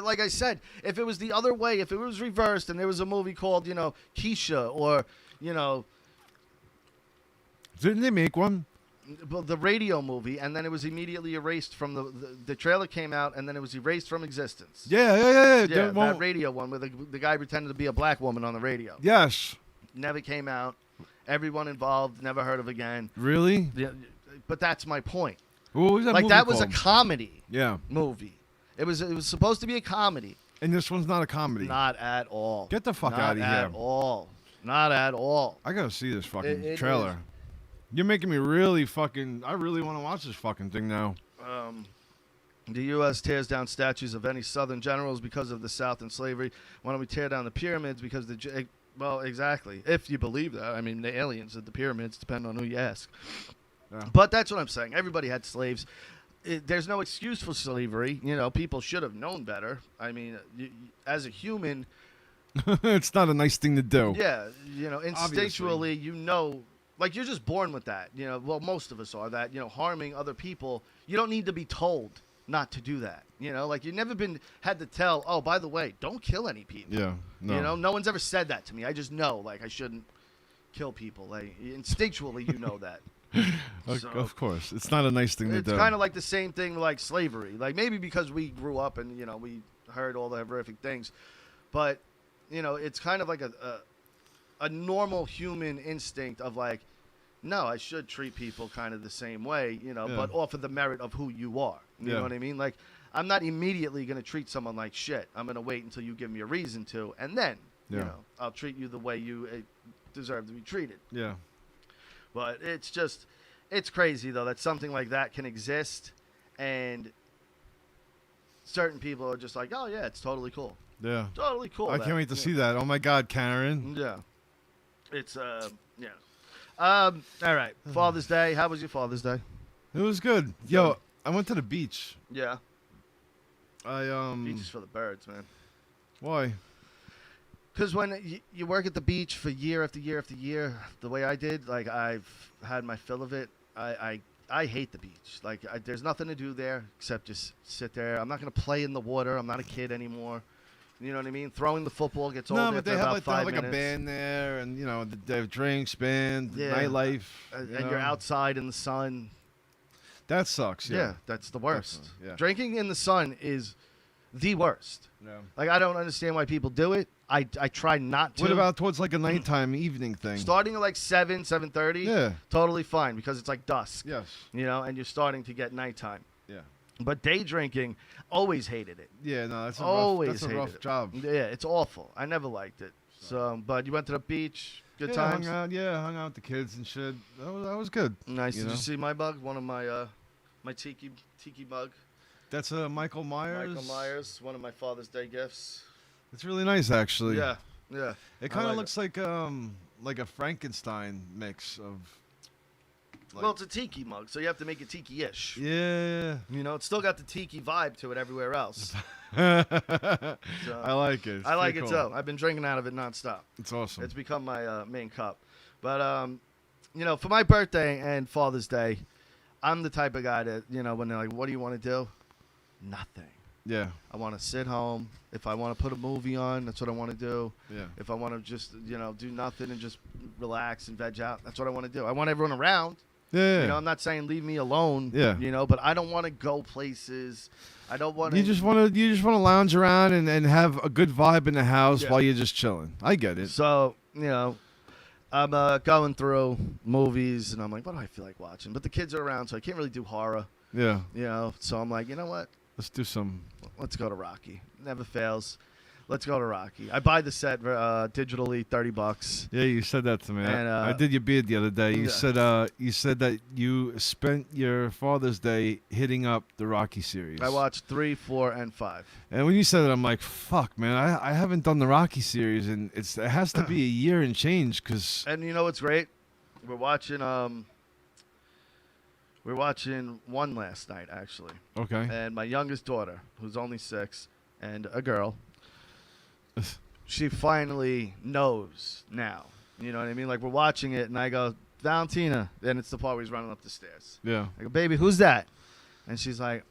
Speaker 4: like I said, if it was the other way, if it was reversed and there was a movie called, Keisha or,
Speaker 5: Didn't they make one?
Speaker 4: well, the radio movie, and then it was immediately erased from the trailer came out, and then it was erased from existence.
Speaker 5: Yeah.
Speaker 4: Yeah,
Speaker 5: That
Speaker 4: that radio one where the guy pretended to be a black woman on the radio.
Speaker 5: Yes.
Speaker 4: Never came out. Everyone involved never heard of again.
Speaker 5: Really?
Speaker 4: Yeah, but that's my point.
Speaker 5: What was that
Speaker 4: Like
Speaker 5: movie
Speaker 4: that was a
Speaker 5: called?
Speaker 4: comedy
Speaker 5: Yeah.
Speaker 4: movie. It was supposed to be a comedy.
Speaker 5: And this one's not a comedy.
Speaker 4: Not at all.
Speaker 5: Get the fuck
Speaker 4: Not
Speaker 5: outta
Speaker 4: at
Speaker 5: here.
Speaker 4: all. Not at all.
Speaker 5: I gotta see this fucking
Speaker 4: It
Speaker 5: trailer.
Speaker 4: is.
Speaker 5: You're making me really fucking. I really want to watch this fucking thing now.
Speaker 4: The U.S. tears down statues of any Southern generals because of the South and slavery. Why don't we tear down the pyramids because well, exactly. If you believe that. I mean, the aliens at the pyramids, depend on who you ask.
Speaker 5: Yeah.
Speaker 4: But that's what I'm saying. Everybody had slaves. There's no excuse for slavery. You know, people should have known better. I mean, as a human,
Speaker 5: It's not a nice thing to do.
Speaker 4: yeah, you know, instinctually,
Speaker 5: Obviously.
Speaker 4: you know, like you're just born with that. You know, well, most of us are that. You know, harming other people. You don't need to be told not to do that. You know, like you've never had to tell. Oh, by the way, don't kill any people.
Speaker 5: Yeah. No.
Speaker 4: You know, no one's ever said that to me. I just know, like, I shouldn't kill people. Like, instinctually, you know that. So,
Speaker 5: Of course, it's not a nice thing to
Speaker 4: it's
Speaker 5: do.
Speaker 4: kind of like the same thing like slavery. Like, maybe because we grew up and, you know, we heard all the horrific things. But, you know, it's kind of like a normal human instinct of, like, no, I should treat people kind of the same way, you know,
Speaker 5: Yeah.
Speaker 4: but off of the merit of who you are. You
Speaker 5: Yeah.
Speaker 4: know what I mean? Like, I'm not immediately going to treat someone like shit. I'm going to wait until you give me a reason to, and then, you
Speaker 5: Yeah.
Speaker 4: know, I'll treat you the way you deserve to be treated.
Speaker 5: Yeah.
Speaker 4: But it's crazy, though, that something like that can exist, and certain people are just like, oh, yeah, it's totally cool.
Speaker 5: Yeah.
Speaker 4: Totally cool.
Speaker 5: I can't wait to see that. Oh my God, Karen.
Speaker 4: Yeah. It's, yeah. All right. Father's Day. How was your Father's Day?
Speaker 5: It was good. Yo, I went to the beach.
Speaker 4: Yeah.
Speaker 5: I
Speaker 4: Beach is for the birds, man.
Speaker 5: Why?
Speaker 4: Because when you work at the beach for year after year after year, the way I did, like I've had my fill of it. I hate the beach. Like there's nothing to do there except just sit there. I'm not gonna play in the water. I'm not a kid anymore. You know what I mean? Throwing the football gets old
Speaker 5: No,
Speaker 4: after
Speaker 5: but they
Speaker 4: about
Speaker 5: have
Speaker 4: 5
Speaker 5: like a
Speaker 4: minutes.
Speaker 5: band there, and you know they have drinks, band,
Speaker 4: Yeah.
Speaker 5: nightlife,
Speaker 4: And
Speaker 5: you know?
Speaker 4: you're outside in the sun.
Speaker 5: That sucks.
Speaker 4: Yeah, that's the worst.
Speaker 5: Definitely, yeah.
Speaker 4: Drinking in the sun is the worst.
Speaker 5: Yeah.
Speaker 4: Like I don't understand why people do it. I try not to.
Speaker 5: What about towards like a nighttime evening thing?
Speaker 4: starting at like 7:30?
Speaker 5: Yeah.
Speaker 4: Totally fine because it's like dusk.
Speaker 5: Yes.
Speaker 4: You know, and you're starting to get nighttime.
Speaker 5: Yeah.
Speaker 4: But day drinking, always hated it.
Speaker 5: Yeah. No, that's a
Speaker 4: Always
Speaker 5: rough, that's a
Speaker 4: hated
Speaker 5: rough
Speaker 4: it.
Speaker 5: job.
Speaker 4: Yeah, it's awful. I never liked it. So, but you went to the beach. Good
Speaker 5: Yeah,
Speaker 4: times.
Speaker 5: hung out. Yeah, hung out with the kids and shit. That was good.
Speaker 4: Nice.
Speaker 5: You
Speaker 4: Did
Speaker 5: know?
Speaker 4: you see my mug? One of my my tiki mug.
Speaker 5: That's Michael Myers.
Speaker 4: Michael Myers. One of my Father's Day gifts.
Speaker 5: It's really nice, actually.
Speaker 4: Yeah. Yeah.
Speaker 5: It
Speaker 4: I
Speaker 5: kind of
Speaker 4: like
Speaker 5: looks like a Frankenstein mix of. Like,
Speaker 4: Well, it's a tiki mug, so you have to make it tiki-ish.
Speaker 5: yeah.
Speaker 4: You know, it's still got the tiki vibe to it everywhere else.
Speaker 5: I like it. It's
Speaker 4: I like
Speaker 5: pretty
Speaker 4: it
Speaker 5: cool.
Speaker 4: too. I've been drinking out of it nonstop.
Speaker 5: It's awesome.
Speaker 4: It's become my main cup. But you know, for my birthday and Father's Day, I'm the type of guy that, you know, when they're like, "What do you want to do?" Nothing.
Speaker 5: Yeah.
Speaker 4: I want to sit home. If I want to put a movie on, that's what I want to do.
Speaker 5: Yeah.
Speaker 4: If I want to just, you know, do nothing and just relax and veg out, that's what I want to do. I want everyone around.
Speaker 5: Yeah.
Speaker 4: You know, I'm not saying leave me alone.
Speaker 5: Yeah.
Speaker 4: You know, but I don't want to go places. I don't want to.
Speaker 5: You just want to lounge around and have a good vibe in the house
Speaker 4: Yeah.
Speaker 5: while you're just chilling. I get it.
Speaker 4: So, you know, I'm going through movies and I'm like, what do I feel like watching? But the kids are around, so I can't really do horror.
Speaker 5: Yeah.
Speaker 4: You know, so I'm like, you know what?
Speaker 5: Let's do some.
Speaker 4: Let's go to Rocky. Never fails. Let's go to Rocky. I buy the set digitally, $30.
Speaker 5: Yeah, you said that to me.
Speaker 4: And,
Speaker 5: I did your beard the other day. You
Speaker 4: yeah.
Speaker 5: said that you spent your Father's Day hitting up the Rocky series.
Speaker 4: I watched 3, 4, and 5.
Speaker 5: And when you said it, I'm like, fuck, man. I haven't done the Rocky series, and it has to be a year and change because.
Speaker 4: And you know what's great? We're watching one last night actually.
Speaker 5: Okay.
Speaker 4: And my youngest daughter, who's only 6, and a girl, she finally knows now. You know what I mean? Like we're watching it, and I go, Valentina, and it's the part where he's running up the stairs.
Speaker 5: Yeah.
Speaker 4: I go, baby, who's that? And she's like,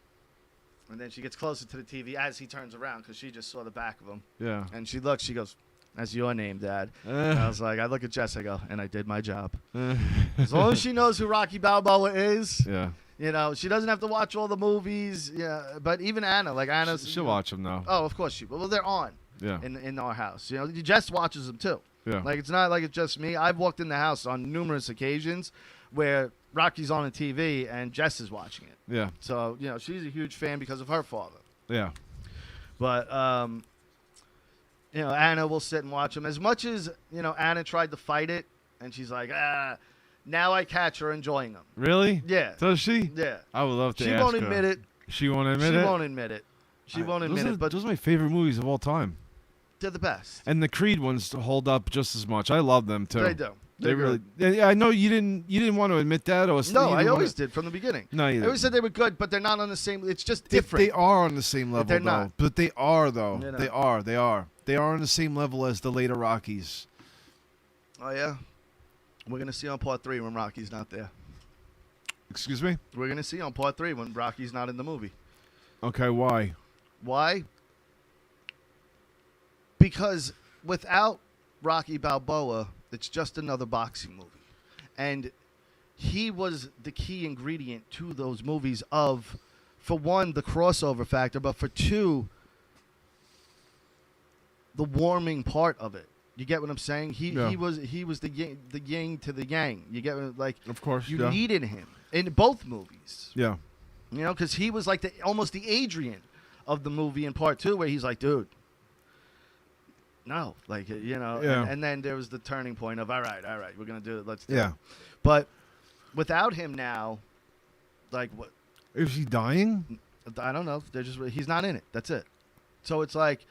Speaker 4: and then she gets closer to the TV as he turns around because she just saw the back of him.
Speaker 5: Yeah.
Speaker 4: And she looks, she goes, That's your name, Dad. And I was like, I look at Jess, I go, and I did my job. As long as she knows who Rocky Balboa is,
Speaker 5: Yeah.
Speaker 4: you know, she doesn't have to watch all the movies. Yeah, but even Anna, like Anna's,
Speaker 5: She'll watch them now.
Speaker 4: Oh, of course she will. Well, they're on.
Speaker 5: Yeah.
Speaker 4: In our house, you know, Jess watches them too.
Speaker 5: Yeah.
Speaker 4: Like it's not like it's just me. I've walked in the house on numerous occasions where Rocky's on the TV and Jess is watching it.
Speaker 5: Yeah.
Speaker 4: So you know, she's a huge fan because of her father.
Speaker 5: Yeah.
Speaker 4: But you know, Anna will sit and watch them. As much as, you know, Anna tried to fight it, and she's like, now I catch her enjoying them.
Speaker 5: Really?
Speaker 4: Yeah.
Speaker 5: Does she?
Speaker 4: Yeah.
Speaker 5: I would love to
Speaker 4: She
Speaker 5: ask
Speaker 4: won't
Speaker 5: her.
Speaker 4: admit it.
Speaker 5: She won't admit
Speaker 4: She
Speaker 5: it?
Speaker 4: won't admit it. She won't admit it, but
Speaker 5: those are my favorite movies of all time.
Speaker 4: they're the best.
Speaker 5: And the Creed ones hold up just as much. I love them too.
Speaker 4: They do.
Speaker 5: They
Speaker 4: They're
Speaker 5: really.
Speaker 4: good.
Speaker 5: Yeah, I know you didn't want to admit that, or
Speaker 4: No,
Speaker 5: you
Speaker 4: I
Speaker 5: didn't
Speaker 4: always
Speaker 5: wanna-
Speaker 4: did from the beginning.
Speaker 5: No, you
Speaker 4: I always
Speaker 5: didn't.
Speaker 4: said they were good, but they're not on the same. It's just
Speaker 5: They
Speaker 4: different.
Speaker 5: are on the same level,
Speaker 4: they're
Speaker 5: though.
Speaker 4: not.
Speaker 5: But they are, though.
Speaker 4: They're not.
Speaker 5: They are. They are. They are on the same level as the later Rockies.
Speaker 4: Oh yeah. We're gonna see on part 3 when Rocky's not there.
Speaker 5: Excuse me?
Speaker 4: We're gonna see on part 3 when Rocky's not in the movie.
Speaker 5: Okay, why?
Speaker 4: Why? Because without Rocky Balboa, it's just another boxing movie. And he was the key ingredient to those movies of, for one, the crossover factor, but for two, the warming part of it. You get what I'm saying? He was the yin to the yang. You get what, like,
Speaker 5: Of course,
Speaker 4: you
Speaker 5: yeah.
Speaker 4: needed him in both movies.
Speaker 5: Yeah.
Speaker 4: You know, because he was like almost the Adrian of the movie in part 2, where he's like, dude, no, like, you know.
Speaker 5: Yeah.
Speaker 4: And then there was the turning point of, all right, we're gonna do it. Let's do
Speaker 5: Yeah.
Speaker 4: it. But without him now, like, what?
Speaker 5: Is he dying?
Speaker 4: I don't know. He's not in it. That's it. So it's like,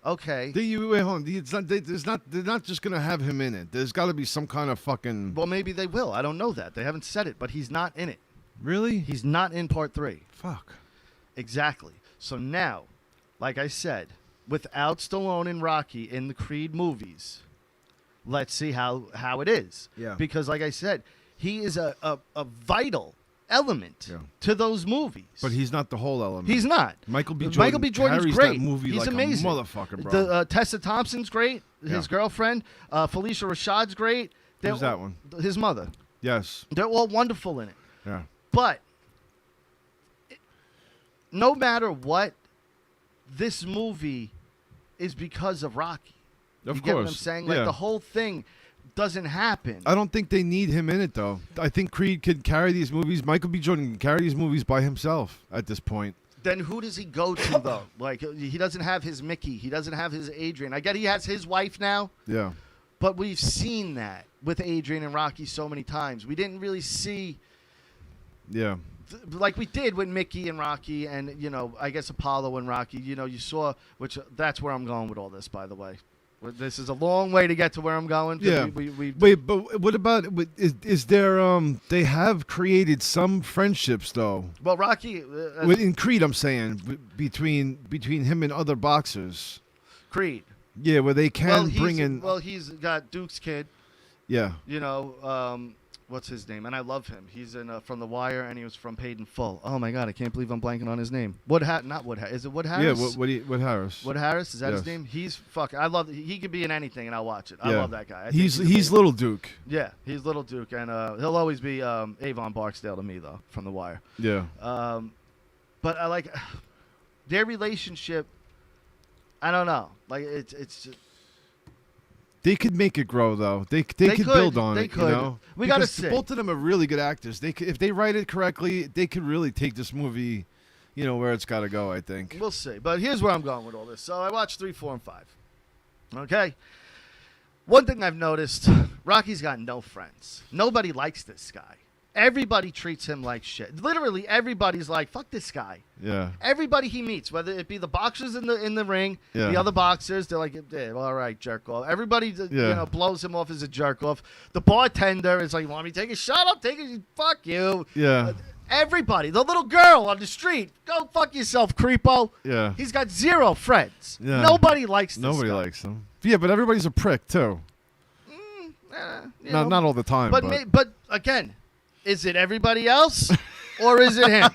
Speaker 4: okay.
Speaker 5: Wait, hold on. They're not just gonna have him in it. There's got to be some kind of fucking.
Speaker 4: Well, maybe they will. I don't know that. They haven't said it, but he's not in it.
Speaker 5: Really?
Speaker 4: He's not in part 3.
Speaker 5: Fuck.
Speaker 4: Exactly. So now, like I said, without Stallone and Rocky in the Creed movies, let's see how it is.
Speaker 5: Yeah.
Speaker 4: Because, like I said, he is a vital element to those movies.
Speaker 5: But he's not the whole element.
Speaker 4: He's not.
Speaker 5: Michael B. Jordan's
Speaker 4: Jordan's
Speaker 5: great.
Speaker 4: great.
Speaker 5: That movie
Speaker 4: He's
Speaker 5: like
Speaker 4: amazing.
Speaker 5: a motherfucker, bro.
Speaker 4: The Tessa Thompson's great. His
Speaker 5: Yeah.
Speaker 4: girlfriend, Felicia Rashad's great.
Speaker 5: Who's that one?
Speaker 4: His mother.
Speaker 5: Yes.
Speaker 4: They're all wonderful in it.
Speaker 5: Yeah.
Speaker 4: But no matter what, this movie is because of Rocky.
Speaker 5: Of
Speaker 4: You
Speaker 5: course.
Speaker 4: get what I'm saying? Like,
Speaker 5: yeah.
Speaker 4: the whole thing doesn't happen.
Speaker 5: I don't think they need him in it, though. I think Creed could carry these movies. Michael B. Jordan can carry these movies by himself at this point.
Speaker 4: Then who does he go to, though? Like, he doesn't have his Mickey. He doesn't have his Adrian. I get he has his wife now,
Speaker 5: Yeah.
Speaker 4: but we've seen that with Adrian and Rocky so many times. We didn't really see,
Speaker 5: Yeah.
Speaker 4: like we did with Mickey and Rocky and, you know, I guess Apollo and Rocky. You know, you saw, which that's where I'm going with all this, by the way. This is a long way to get to where I'm going. 'cause
Speaker 5: Yeah.
Speaker 4: we
Speaker 5: Wait, but what about is there? They have created some friendships though.
Speaker 4: well, Rocky,
Speaker 5: In Creed, I'm saying between him and other boxers.
Speaker 4: Creed.
Speaker 5: Yeah, where they can
Speaker 4: Well,
Speaker 5: bring in.
Speaker 4: Well, he's got Duke's kid.
Speaker 5: Yeah.
Speaker 4: You know, what's his name? And I love him. He's in From The Wire, and he was from Paid in Full. Oh my God, I can't believe I'm blanking on his name. Not Wood. Is it Wood Harris?
Speaker 5: Yeah. What Harris?
Speaker 4: Wood Harris, is that his
Speaker 5: Yes.
Speaker 4: name? He's fucking. I love. He could be in anything, and I'll watch it. I
Speaker 5: Yeah.
Speaker 4: love that guy. I think
Speaker 5: He's
Speaker 4: amazing.
Speaker 5: Little Duke.
Speaker 4: Yeah, he's Little Duke, and he'll always be Avon Barksdale to me, though, from The Wire.
Speaker 5: Yeah.
Speaker 4: But I like their relationship. I don't know. Like it's just,
Speaker 5: They could make it grow though. They could
Speaker 4: could.
Speaker 5: build on
Speaker 4: They
Speaker 5: it.
Speaker 4: could.
Speaker 5: You know?
Speaker 4: We gotta
Speaker 5: Because
Speaker 4: see.
Speaker 5: both of them are really good actors. If they write it correctly, they could really take this movie, you know, where it's got to go. I think.
Speaker 4: we'll see. But here's where I'm going with all this. So I watched 3, 4, and 5. Okay. One thing I've noticed: Rocky's got no friends. Nobody likes this guy. Everybody treats him like shit. Literally, everybody's like, "Fuck this guy."
Speaker 5: Yeah.
Speaker 4: Everybody he meets, whether it be the boxers in the ring,
Speaker 5: Yeah.
Speaker 4: the other boxers, they're like, yeah, well, all right, jerk off. Everybody, blows him off as a jerk off. The bartender is like, "You want me to take a shot? I'll take it. Fuck you."
Speaker 5: Yeah.
Speaker 4: Everybody, the little girl on the street, go fuck yourself, creepo.
Speaker 5: Yeah.
Speaker 4: He's got 0 friends.
Speaker 5: Yeah.
Speaker 4: Nobody likes this
Speaker 5: Nobody
Speaker 4: guy.
Speaker 5: likes them. Yeah, but everybody's a prick too.
Speaker 4: You know.
Speaker 5: Not all the time.
Speaker 4: But again, is it everybody else? or is it him?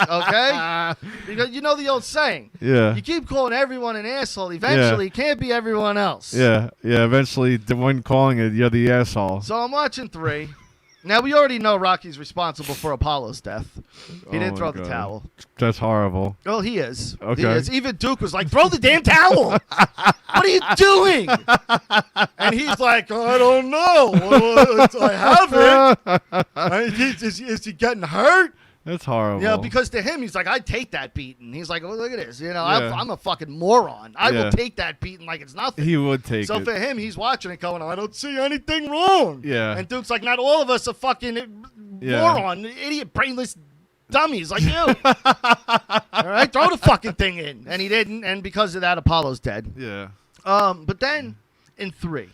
Speaker 4: Okay? Because you know the old saying.
Speaker 5: Yeah.
Speaker 4: You keep calling everyone an asshole. Eventually, it can't be everyone else.
Speaker 5: Yeah. Eventually, the one calling it, you're the asshole.
Speaker 4: So I'm watching 3. Now, we already know Rocky's responsible for Apollo's death. He didn't
Speaker 5: my
Speaker 4: throw the
Speaker 5: God.
Speaker 4: towel.
Speaker 5: That's horrible.
Speaker 4: Well, he is. He
Speaker 5: Okay.
Speaker 4: is. Even Duke was like, throw the damn towel. What are you doing? And he's like, I don't know. I haven't. Is he getting hurt?
Speaker 5: That's horrible.
Speaker 4: Yeah, because to him, he's like, I'd take that beating. He's like, well, look at this. You know,
Speaker 5: Yeah.
Speaker 4: I'm a fucking moron. I
Speaker 5: Yeah.
Speaker 4: will take that beating like it's nothing.
Speaker 5: He would take
Speaker 4: So
Speaker 5: it.
Speaker 4: for him, he's watching it going, I don't see anything wrong.
Speaker 5: Yeah.
Speaker 4: And Duke's like, not all of us are fucking
Speaker 5: Yeah.
Speaker 4: moron, idiot, brainless dummies like you. All right, throw the fucking thing in. And he didn't, and because of that, Apollo's dead.
Speaker 5: Yeah.
Speaker 4: But then, in 3,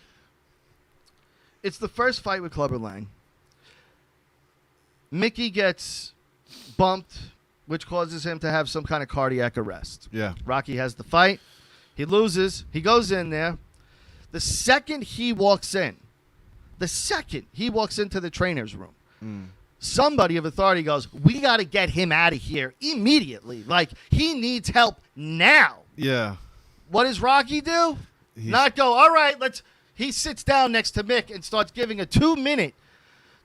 Speaker 4: it's the first fight with Clubber Lang. Mickey gets bumped, which causes him to have some kind of cardiac arrest.
Speaker 5: Yeah.
Speaker 4: Rocky has the fight. He loses. He goes in there. The second he walks into the trainer's room, somebody of authority goes, we got to get him out of here immediately. Like, he needs help now.
Speaker 5: Yeah.
Speaker 4: What does Rocky do?
Speaker 5: He's-
Speaker 4: Not go, all right, he sits down next to Mick and starts giving a 2-minute,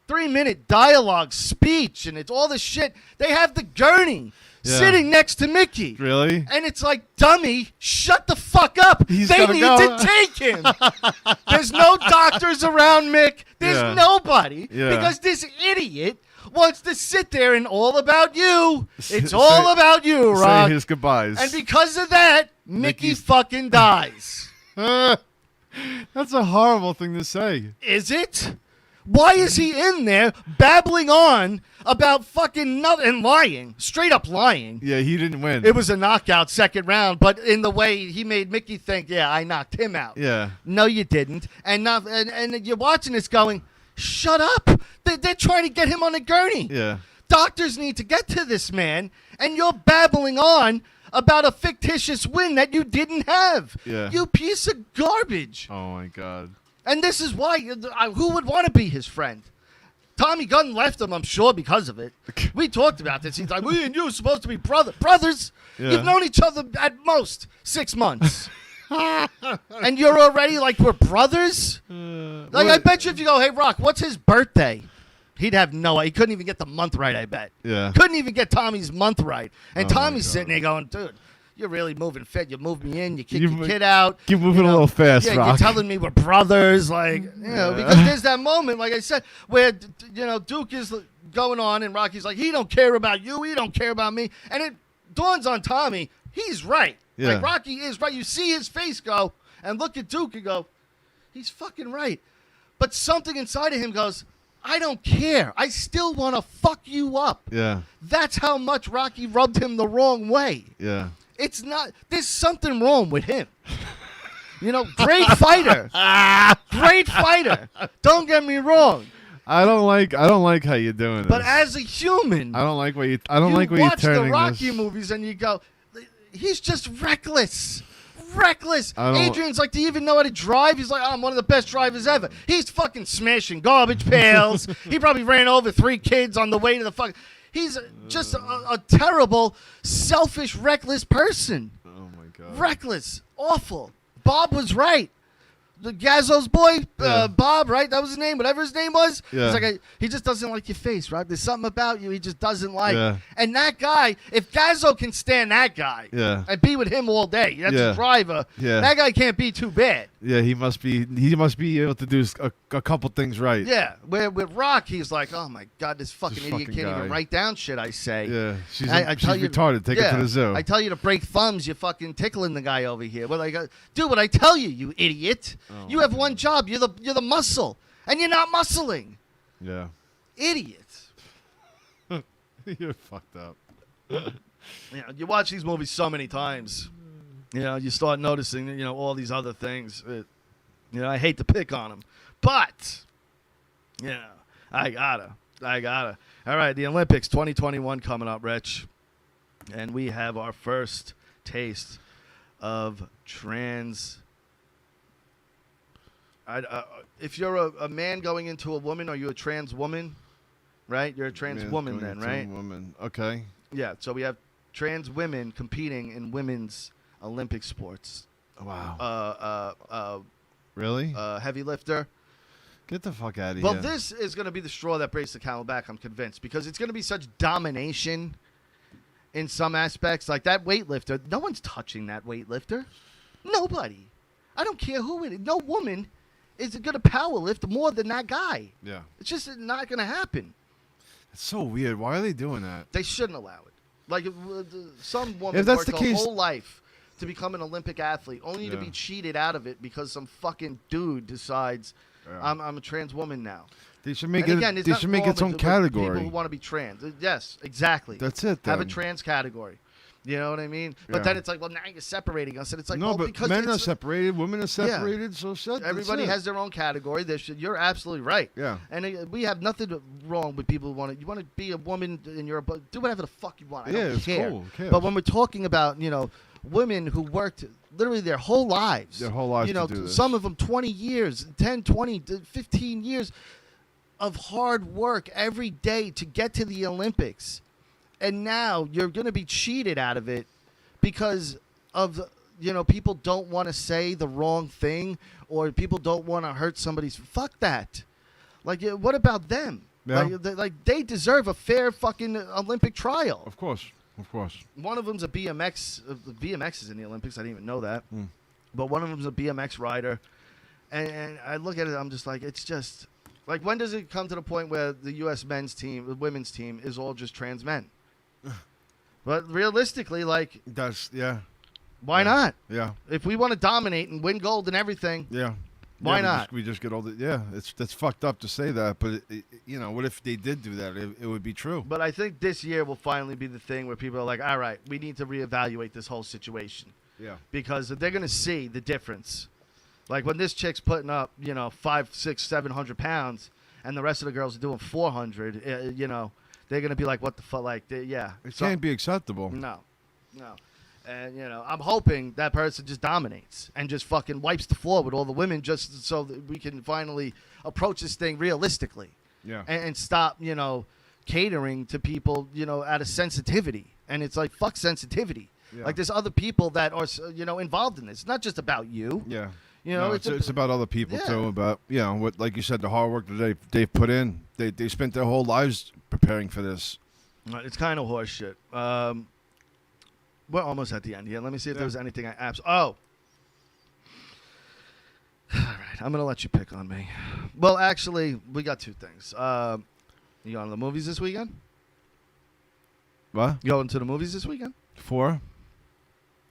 Speaker 4: 3-minute dialogue speech, and it's all this shit. They have the gurney
Speaker 5: Yeah.
Speaker 4: sitting next to Mickey.
Speaker 5: Really?
Speaker 4: And it's like, dummy, shut the fuck up.
Speaker 5: He's
Speaker 4: They
Speaker 5: gotta
Speaker 4: need
Speaker 5: go.
Speaker 4: to take him. There's no doctors around Mick. There's
Speaker 5: Yeah.
Speaker 4: nobody.
Speaker 5: Yeah.
Speaker 4: Because this idiot wants to sit there and all about you. It's
Speaker 5: Say-
Speaker 4: all about you, Rock.
Speaker 5: Say his goodbyes.
Speaker 4: And because of that, Mickey
Speaker 5: Mickey's-
Speaker 4: fucking dies.
Speaker 5: That's a horrible thing to say.
Speaker 4: Is it? Why is he in there babbling on about fucking nothing and lying? Straight up lying.
Speaker 5: Yeah, he didn't win.
Speaker 4: It was a knockout second round, but in the way he made Mickey think, yeah, I knocked him out.
Speaker 5: Yeah.
Speaker 4: No, you didn't. And you're watching this going, shut up. They're trying to get him on a gurney.
Speaker 5: Yeah.
Speaker 4: Doctors need to get to this man, and you're babbling on about a fictitious win that you didn't have.
Speaker 5: Yeah.
Speaker 4: You piece of garbage.
Speaker 5: Oh my God.
Speaker 4: And this is why, who would want to be his friend? Tommy Gunn left him, I'm sure, because of it. We talked about this. He's like, we and you are supposed to be brothers.
Speaker 5: Yeah.
Speaker 4: You've known each other at most 6 months. And you're already like, we're brothers? Like, I bet you if you go, hey, Rock, what's his birthday? He'd have no idea. He couldn't even get the month right, I bet.
Speaker 5: Yeah.
Speaker 4: Couldn't even get Tommy's month right. And
Speaker 5: Oh, my
Speaker 4: Tommy's
Speaker 5: God.
Speaker 4: sitting there going, dude, you're really moving fit. You moved me in. You kicked
Speaker 5: You
Speaker 4: your
Speaker 5: mo-
Speaker 4: kid out.
Speaker 5: Keep moving
Speaker 4: You
Speaker 5: a
Speaker 4: know,
Speaker 5: little fast,
Speaker 4: yeah,
Speaker 5: Rock.
Speaker 4: you're telling me we're brothers. Like, because there's that moment, like I said, where, Duke is going on and Rocky's like, he don't care about you. He don't care about me. And it dawns on Tommy, he's right.
Speaker 5: Yeah.
Speaker 4: Like, Rocky is right. You see his face go and look at Duke and go, he's fucking right. But something inside of him goes, I don't care. I still want to fuck you up.
Speaker 5: Yeah.
Speaker 4: That's how much Rocky rubbed him the wrong way.
Speaker 5: Yeah.
Speaker 4: It's not, there's something wrong with him. Great fighter. Great fighter. Don't get me wrong.
Speaker 5: I don't like how you're doing this.
Speaker 4: But as a human,
Speaker 5: I don't like what you
Speaker 4: watch the
Speaker 5: turning
Speaker 4: Rocky
Speaker 5: this.
Speaker 4: movies and you go, he's just reckless. Reckless.
Speaker 5: I don't-
Speaker 4: Adrian's like, do you even know how to drive? He's like, I'm one of the best drivers ever. He's fucking smashing garbage pails. He probably ran over 3 kids on the way to the fuck. He's just a terrible, selfish, reckless person.
Speaker 5: Oh my God.
Speaker 4: Reckless. Awful. Bob was right. The Gazzo's boy,
Speaker 5: Yeah.
Speaker 4: Bob, right? That was his name, whatever his name was.
Speaker 5: Yeah.
Speaker 4: He's like, he just doesn't like your face, right? There's something about you he just doesn't like.
Speaker 5: Yeah.
Speaker 4: And that guy, if Gazzo can stand that guy
Speaker 5: Yeah.
Speaker 4: and be with him all day, that's
Speaker 5: Yeah.
Speaker 4: a driver,
Speaker 5: Yeah.
Speaker 4: that guy can't be too bad.
Speaker 5: Yeah, he must be able to do a couple things right.
Speaker 4: Yeah. Where with Rock, he's like, oh my God, this fucking
Speaker 5: This
Speaker 4: idiot
Speaker 5: fucking
Speaker 4: can't
Speaker 5: guy.
Speaker 4: even write down shit I say.
Speaker 5: Yeah. She's
Speaker 4: I tell you,
Speaker 5: retarded. Take her to the zoo.
Speaker 4: I tell you to break thumbs. You're fucking tickling the guy over here. Well, do what I tell you, you idiot.
Speaker 5: Oh,
Speaker 4: You have one job. You're the muscle, and you're not muscling.
Speaker 5: Yeah.
Speaker 4: Idiot.
Speaker 5: You're fucked up.
Speaker 4: You watch these movies so many times. You start noticing, all these other things. I hate to pick on them, but I gotta. All right, the Olympics 2021 coming up, Rich, and we have our first taste of trans. If you're a man going into a woman, are you a trans woman? right? You're a trans
Speaker 5: Man,
Speaker 4: woman
Speaker 5: going
Speaker 4: then,
Speaker 5: to
Speaker 4: right?
Speaker 5: Woman. Okay.
Speaker 4: Yeah. So we have trans women competing in women's Olympic sports.
Speaker 5: Wow. Really?
Speaker 4: Heavy lifter.
Speaker 5: Get the fuck out of
Speaker 4: Well,
Speaker 5: here.
Speaker 4: this is going to be the straw that breaks the camel back, I'm convinced, because it's going to be such domination in some aspects. Like that weightlifter, no one's touching that weightlifter. Nobody. I don't care who it is. No woman is going to power lift more than that guy.
Speaker 5: Yeah.
Speaker 4: It's just not going to happen.
Speaker 5: It's so weird. Why are they doing that?
Speaker 4: They shouldn't allow it. Like some woman
Speaker 5: If that's
Speaker 4: worked
Speaker 5: the
Speaker 4: her
Speaker 5: case-
Speaker 4: whole life to become an Olympic athlete, only to
Speaker 5: Yeah.
Speaker 4: be cheated out of it because some fucking dude decides
Speaker 5: Yeah.
Speaker 4: I'm a trans woman now.
Speaker 5: They should make
Speaker 4: And
Speaker 5: it.
Speaker 4: again, there's
Speaker 5: They
Speaker 4: nothing
Speaker 5: should make
Speaker 4: wrong
Speaker 5: its own
Speaker 4: with
Speaker 5: category.
Speaker 4: People who want to be trans. Yes, exactly.
Speaker 5: That's it.
Speaker 4: Have a
Speaker 5: then.
Speaker 4: trans category. You know what I mean? But
Speaker 5: Yeah.
Speaker 4: then it's like, well, now you're separating us, and it's like,
Speaker 5: No,
Speaker 4: well,
Speaker 5: but
Speaker 4: because
Speaker 5: men are
Speaker 4: it's-
Speaker 5: separated, women are separated, so
Speaker 4: everybody
Speaker 5: that's it.
Speaker 4: has their own category. You're absolutely right.
Speaker 5: Yeah.
Speaker 4: And we have nothing wrong with people who want to. You want to be a woman and you're do whatever the fuck you want. I
Speaker 5: Yeah,
Speaker 4: don't
Speaker 5: it's
Speaker 4: care.
Speaker 5: cool. Who cares?
Speaker 4: But when we're talking about women who worked literally their whole lives,
Speaker 5: Their whole lives to do this.
Speaker 4: some of them 20 years, 10, 20, 15 years of hard work every day to get to the Olympics, and now you're going to be cheated out of it because of people don't want to say the wrong thing, or people don't want to hurt somebody's. Fuck that. Like, what about them?
Speaker 5: Yeah.
Speaker 4: They deserve a fair fucking Olympic trial.
Speaker 5: Of course.
Speaker 4: One of them's a BMX. BMX is in the Olympics. I didn't even know that.
Speaker 5: Mm.
Speaker 4: But one of them's a BMX rider, and I look at it. I'm just like, it's just like, when does it come to the point where the U.S. men's team, the women's team, is all just trans men? But realistically, like,
Speaker 5: That's
Speaker 4: why not?
Speaker 5: Yeah.
Speaker 4: If we want to dominate and win gold and everything,
Speaker 5: Yeah.
Speaker 4: Why
Speaker 5: Yeah,
Speaker 4: not?
Speaker 5: We just get all the that's fucked up to say that, but what if they did do that? It would be true.
Speaker 4: but I think this year will finally be the thing where people are like, all right, we need to reevaluate this whole situation.
Speaker 5: Yeah.
Speaker 4: Because they're going to see the difference. Like when this chick's putting up, 500, 600, 700 pounds, and the rest of the girls are doing 400, they're going to be like, what the fuck? Like, yeah.
Speaker 5: It can't be acceptable.
Speaker 4: No. And, I'm hoping that person just dominates and just fucking wipes the floor with all the women just so that we can finally approach this thing realistically.
Speaker 5: Yeah.
Speaker 4: And stop, catering to people, out of sensitivity. And it's like, fuck sensitivity.
Speaker 5: Yeah.
Speaker 4: Like, there's other people that are, involved in this. It's not just about you.
Speaker 5: Yeah.
Speaker 4: No,
Speaker 5: it's about other people
Speaker 4: Yeah.
Speaker 5: too. About what, like you said, the hard work that they've put in. They spent their whole lives preparing for this.
Speaker 4: It's kind of horseshit. We're almost at the end here. Let me see if
Speaker 5: Yeah.
Speaker 4: there's anything all right, I'm gonna let you pick on me. Well, actually, we got two things. You going to the movies this weekend?
Speaker 5: What?
Speaker 4: You going to the movies this weekend?
Speaker 5: 4?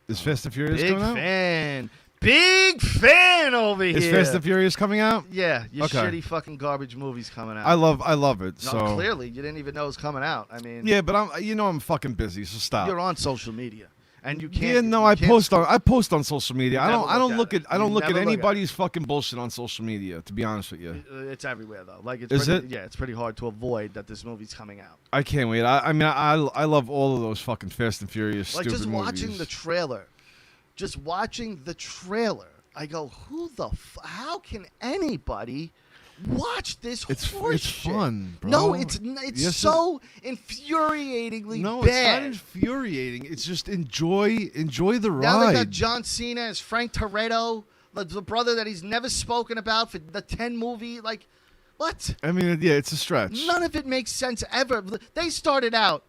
Speaker 5: Is Fast and Furious
Speaker 4: Big
Speaker 5: coming out?
Speaker 4: fan. Big fan over here.
Speaker 5: Is Fast and Furious coming out?
Speaker 4: Yeah, your
Speaker 5: Okay.
Speaker 4: shitty fucking garbage movie's coming out.
Speaker 5: I love it.
Speaker 4: No,
Speaker 5: So
Speaker 4: clearly, you didn't even know it was coming out. I mean,
Speaker 5: yeah, but I'm fucking busy, so stop.
Speaker 4: you're on social media, and you can't.
Speaker 5: Yeah, no,
Speaker 4: you
Speaker 5: I
Speaker 4: can't
Speaker 5: post on social media.
Speaker 4: You
Speaker 5: I
Speaker 4: never
Speaker 5: don't
Speaker 4: look
Speaker 5: look
Speaker 4: at
Speaker 5: at
Speaker 4: it.
Speaker 5: I don't
Speaker 4: You
Speaker 5: look at
Speaker 4: never look at it.
Speaker 5: anybody's fucking bullshit on social media. To be honest with you,
Speaker 4: It's everywhere though. Like, it's
Speaker 5: Is
Speaker 4: pretty,
Speaker 5: it?
Speaker 4: Yeah, it's pretty hard to avoid that this movie's coming out.
Speaker 5: I can't wait. I mean, I love all of those fucking Fast and Furious
Speaker 4: Like,
Speaker 5: stupid
Speaker 4: just watching
Speaker 5: movies.
Speaker 4: the trailer, I go, how can anybody watch this
Speaker 5: It's
Speaker 4: horse
Speaker 5: it's
Speaker 4: shit?
Speaker 5: fun, bro.
Speaker 4: No, it's
Speaker 5: Yes,
Speaker 4: so infuriatingly
Speaker 5: No,
Speaker 4: bad.
Speaker 5: it's not infuriating. It's just enjoy the ride.
Speaker 4: Now they got John Cena as Frank Toretto, the brother that he's never spoken about for the 10 movie. Like, what?
Speaker 5: I mean, yeah, it's a stretch.
Speaker 4: None of it makes sense ever. They started out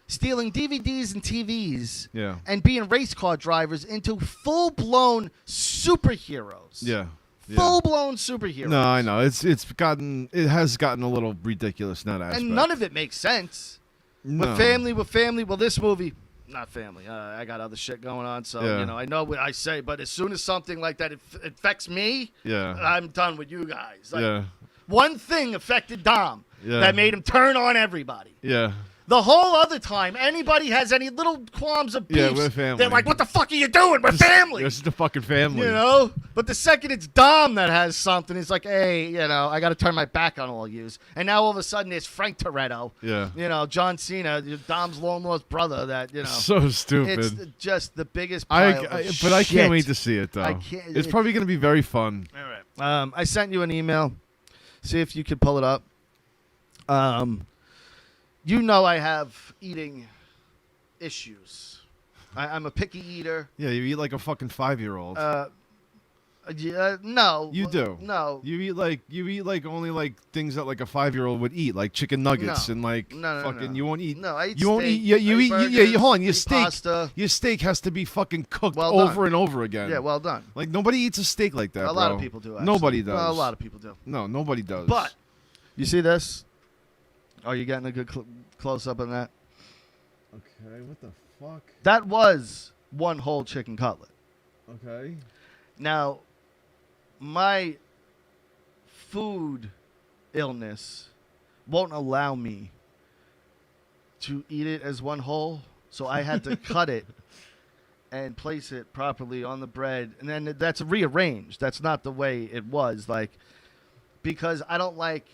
Speaker 4: stealing DVDs and TVs
Speaker 5: Yeah.
Speaker 4: and being race car drivers into full-blown superheroes.
Speaker 5: Yeah. Yeah.
Speaker 4: Full-blown superheroes.
Speaker 5: No, I know. It has gotten a little ridiculous in that aspect.
Speaker 4: And none of it makes sense.
Speaker 5: No.
Speaker 4: We're family. Well, this movie, not family. I got other shit going on, so
Speaker 5: Yeah.
Speaker 4: I know what I say. But as soon as something like that affects me,
Speaker 5: Yeah.
Speaker 4: I'm done with you guys. Like,
Speaker 5: Yeah.
Speaker 4: one thing affected Dom
Speaker 5: Yeah.
Speaker 4: that made him turn on everybody.
Speaker 5: Yeah.
Speaker 4: The whole other time, anybody has any little qualms of beefs,
Speaker 5: Yeah, we're family.
Speaker 4: they're like, "What the fuck are you doing? We're family."
Speaker 5: This is the fucking family.
Speaker 4: But the second it's Dom that has something, it's like, hey, I got to turn my back on all yous. And now all of a sudden it's Frank Toretto.
Speaker 5: Yeah.
Speaker 4: John Cena, Dom's long lost brother. That
Speaker 5: So stupid.
Speaker 4: it's just the biggest pile of
Speaker 5: But I
Speaker 4: shit.
Speaker 5: can't wait to see it though.
Speaker 4: I can't-
Speaker 5: It's probably going to be very fun.
Speaker 4: All right. I sent you an email. See if you could pull it up. You know I have eating issues. I'm a picky eater.
Speaker 5: Yeah, you eat like a fucking 5-year-old.
Speaker 4: Yeah, no.
Speaker 5: You do.
Speaker 4: No.
Speaker 5: You eat like only like things that like a 5-year-old would eat, like chicken nuggets
Speaker 4: No.
Speaker 5: and like
Speaker 4: No,
Speaker 5: fucking.
Speaker 4: no.
Speaker 5: You won't eat.
Speaker 4: No, I eat
Speaker 5: You won't
Speaker 4: steak,
Speaker 5: eat. Yeah, you
Speaker 4: I
Speaker 5: eat.
Speaker 4: burgers,
Speaker 5: Hold on. Your
Speaker 4: eat
Speaker 5: steak.
Speaker 4: pasta.
Speaker 5: Your steak has to be fucking cooked
Speaker 4: Well done.
Speaker 5: over and over again.
Speaker 4: Yeah, well done.
Speaker 5: Like nobody eats a steak like that.
Speaker 4: A lot
Speaker 5: bro.
Speaker 4: of people do. Actually.
Speaker 5: Nobody does.
Speaker 4: Well, a lot of people do.
Speaker 5: No, nobody does.
Speaker 4: But you see this? Are you getting a good close up on that?
Speaker 5: Okay, what the fuck?
Speaker 4: That was one whole chicken cutlet.
Speaker 5: Okay.
Speaker 4: Now, my food illness won't allow me to eat it as one whole, so I had to cut it and place it properly on the bread, and then that's rearranged. That's not the way it was, like, because I don't like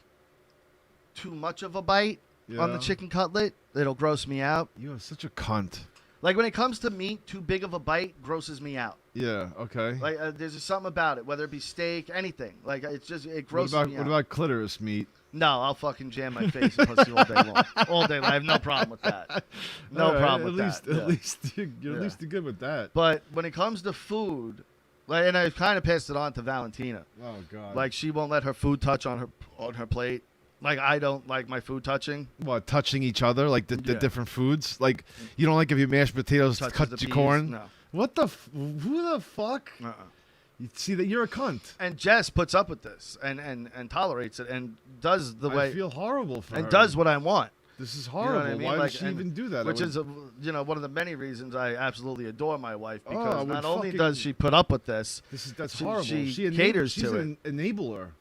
Speaker 4: too much of a bite on the
Speaker 5: Yeah.
Speaker 4: chicken cutlet. It'll gross me out.
Speaker 5: You are such a cunt.
Speaker 4: Like, when it comes to meat, too big of a bite grosses me out.
Speaker 5: Yeah. Okay.
Speaker 4: Like, there's just something about it, whether it be steak, anything. Like, it
Speaker 5: what
Speaker 4: grosses
Speaker 5: about
Speaker 4: me
Speaker 5: what
Speaker 4: out.
Speaker 5: about clitoris meat?
Speaker 4: No, I'll fucking jam my face in pussy all day long. All day long. I have no problem with that. No
Speaker 5: All right,
Speaker 4: problem with that.
Speaker 5: At
Speaker 4: Yeah.
Speaker 5: least you're
Speaker 4: Yeah.
Speaker 5: at least good with that.
Speaker 4: But when it comes to food, like, and I kind of passed it on to Valentina.
Speaker 5: Oh God.
Speaker 4: Like, she won't let her food touch on her plate. Like, I don't like my food touching.
Speaker 5: What, touching each other, like the
Speaker 4: Yeah.
Speaker 5: different foods? Like, you don't like if your mashed potatoes
Speaker 4: Touches
Speaker 5: cut
Speaker 4: the
Speaker 5: your
Speaker 4: peas.
Speaker 5: corn?
Speaker 4: No.
Speaker 5: What the? Who the fuck?
Speaker 4: Uh-uh.
Speaker 5: You see that you're a cunt.
Speaker 4: And Jess puts up with this and tolerates it and does the
Speaker 5: I
Speaker 4: way
Speaker 5: feel horrible for her.
Speaker 4: and does what I want.
Speaker 5: This is
Speaker 4: You know what
Speaker 5: horrible.
Speaker 4: I mean?
Speaker 5: Why
Speaker 4: Like,
Speaker 5: would she
Speaker 4: and-
Speaker 5: even do that?
Speaker 4: Which is, one of the many reasons I absolutely adore my wife,
Speaker 5: I
Speaker 4: because
Speaker 5: would
Speaker 4: not only
Speaker 5: fucking-
Speaker 4: does she put up with this,
Speaker 5: that's
Speaker 4: she-
Speaker 5: horrible.
Speaker 4: she
Speaker 5: She
Speaker 4: caters
Speaker 5: she's
Speaker 4: to
Speaker 5: an enabler.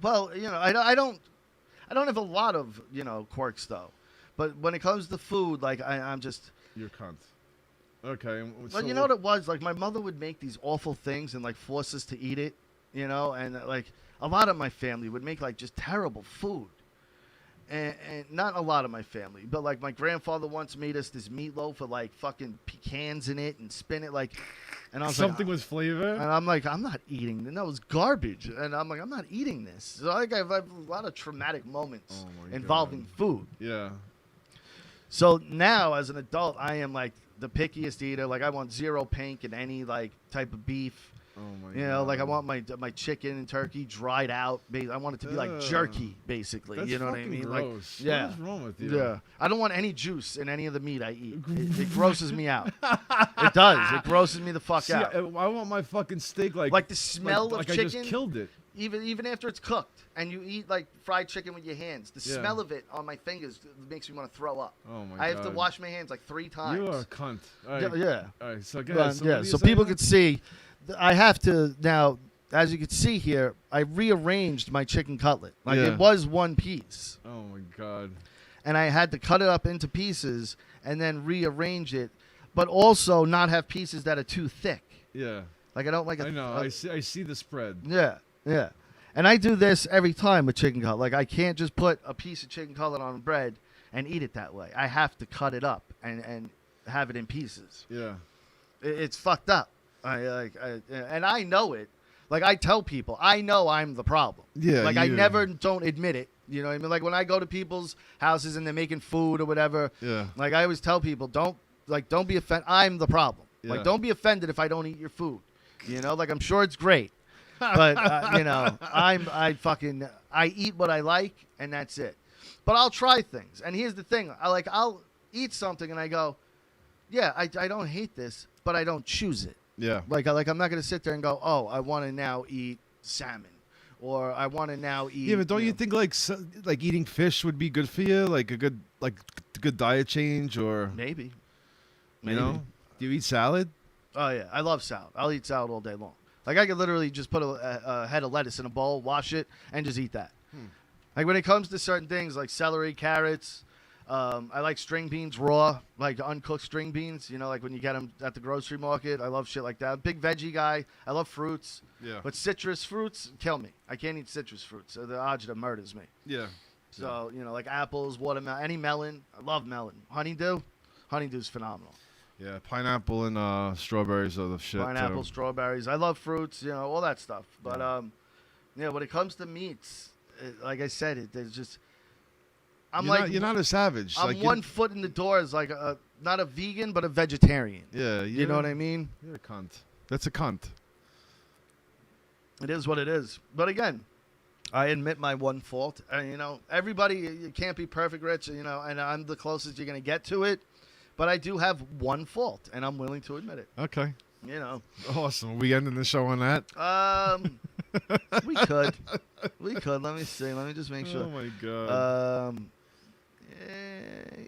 Speaker 4: well, I don't have a lot of quirks though, but when it comes to food, like I'm just.
Speaker 5: You're a cunt. Okay.
Speaker 4: Well, you know what it was? Like, my mother would make these awful things and, like, force us to eat it, and, like, a lot of my family would make, like, just terrible food. And not a lot of my family, but, like, my grandfather once made us this meatloaf with, like, fucking pecans in it and spin it, like, and I was
Speaker 5: something
Speaker 4: like,
Speaker 5: with flavor.
Speaker 4: and I'm like, I'm not eating this. That was garbage. And I'm like, I'm not eating this. So, like, I've a lot of traumatic moments
Speaker 5: Oh, my
Speaker 4: involving
Speaker 5: God.
Speaker 4: food.
Speaker 5: Yeah.
Speaker 4: So now, as an adult, I am like the pickiest eater. Like, I want zero pink in any like type of beef.
Speaker 5: Oh my.
Speaker 4: Like I
Speaker 5: God.
Speaker 4: want my chicken and turkey dried out. I want it to be like
Speaker 5: Ugh.
Speaker 4: jerky, basically.
Speaker 5: That's
Speaker 4: you know what I
Speaker 5: fucking
Speaker 4: mean?
Speaker 5: gross.
Speaker 4: Like, yeah,
Speaker 5: What is wrong with you?
Speaker 4: yeah. I don't want any juice in any of the meat I eat. It grosses me out. It does. It grosses me the fuck
Speaker 5: See,
Speaker 4: out.
Speaker 5: I want my fucking steak like
Speaker 4: The smell of
Speaker 5: like I
Speaker 4: chicken.
Speaker 5: just killed it.
Speaker 4: Even after it's cooked and you eat like fried chicken with your hands, the
Speaker 5: Yeah.
Speaker 4: smell of it on my fingers makes me want to throw up.
Speaker 5: Oh my God.
Speaker 4: I have to wash my hands like 3 times.
Speaker 5: You are a cunt. All right.
Speaker 4: Yeah.
Speaker 5: All right. So, go
Speaker 4: But,
Speaker 5: ahead. So,
Speaker 4: yeah,
Speaker 5: what are you
Speaker 4: so
Speaker 5: saying?
Speaker 4: people could see. I have to now, as you can see here, I rearranged my chicken cutlet. Like,
Speaker 5: Yeah.
Speaker 4: it was one piece,
Speaker 5: Oh my God.
Speaker 4: and I had to cut it up into pieces and then rearrange it, but also not have pieces that are too thick.
Speaker 5: Yeah.
Speaker 4: Like, I don't like.
Speaker 5: I know. I see the spread.
Speaker 4: Yeah, yeah. And I do this every time with chicken cutlet. Like, I can't just put a piece of chicken cutlet on bread and eat it that way. I have to cut it up and have it in pieces.
Speaker 5: Yeah.
Speaker 4: It's fucked up. And I know it. Like, I tell people, I know I'm the problem.
Speaker 5: Yeah,
Speaker 4: Like, I
Speaker 5: you-
Speaker 4: never don't admit it. You know what I mean? Like, when I go to people's houses and they're making food or whatever,
Speaker 5: Yeah.
Speaker 4: like, I always tell people, don't be offended. I'm the problem.
Speaker 5: Yeah.
Speaker 4: Like, don't be offended if I don't eat your food. Like, I'm sure it's great. But, I eat what I like, and that's it. But I'll try things. And here's the thing. I'll eat something and I go, yeah, I don't hate this, but I don't choose it.
Speaker 5: Yeah.
Speaker 4: Like I'm not going to sit there and go, oh, I want to now eat salmon, or I want to now eat.
Speaker 5: Yeah, but don't you think like eating fish would be good for you? Like a good diet change, or
Speaker 4: Maybe.
Speaker 5: you know, do you eat salad?
Speaker 4: Oh yeah, I love salad. I'll eat salad all day long. Like, I could literally just put a head of lettuce in a bowl, wash it, and just eat that. Like, when it comes to certain things like celery, carrots, I like string beans raw, like uncooked string beans. Like when you get them at the grocery market. I love shit like that. Big veggie guy. I love fruits.
Speaker 5: Yeah.
Speaker 4: But citrus fruits kill me. I can't eat citrus fruits. So the agita murders me.
Speaker 5: Yeah.
Speaker 4: So, like apples, watermelon, any melon. I love melon. Honeydew. Honeydew's phenomenal.
Speaker 5: Yeah, pineapple and strawberries are the shit.
Speaker 4: Pineapple,
Speaker 5: too.
Speaker 4: strawberries. I love fruits, all that stuff. But when it comes to meats, like I said, there's just
Speaker 5: you're not a savage.
Speaker 4: I'm
Speaker 5: like,
Speaker 4: 1 foot in the door as like not a vegan but a vegetarian.
Speaker 5: Yeah,
Speaker 4: You know what I mean?
Speaker 5: You're a cunt. That's a cunt.
Speaker 4: It is what it is. But again, I admit my one fault. And, you know, everybody, you can't be perfect, Rich, you know, and I'm the closest you're going to get to it. But I do have one fault, and I'm willing to admit it.
Speaker 5: Okay.
Speaker 4: You know.
Speaker 5: Awesome. Are we ending the show on that?
Speaker 4: We could. We could. Let me see. Let me just make sure.
Speaker 5: Oh, my God.
Speaker 4: Eh,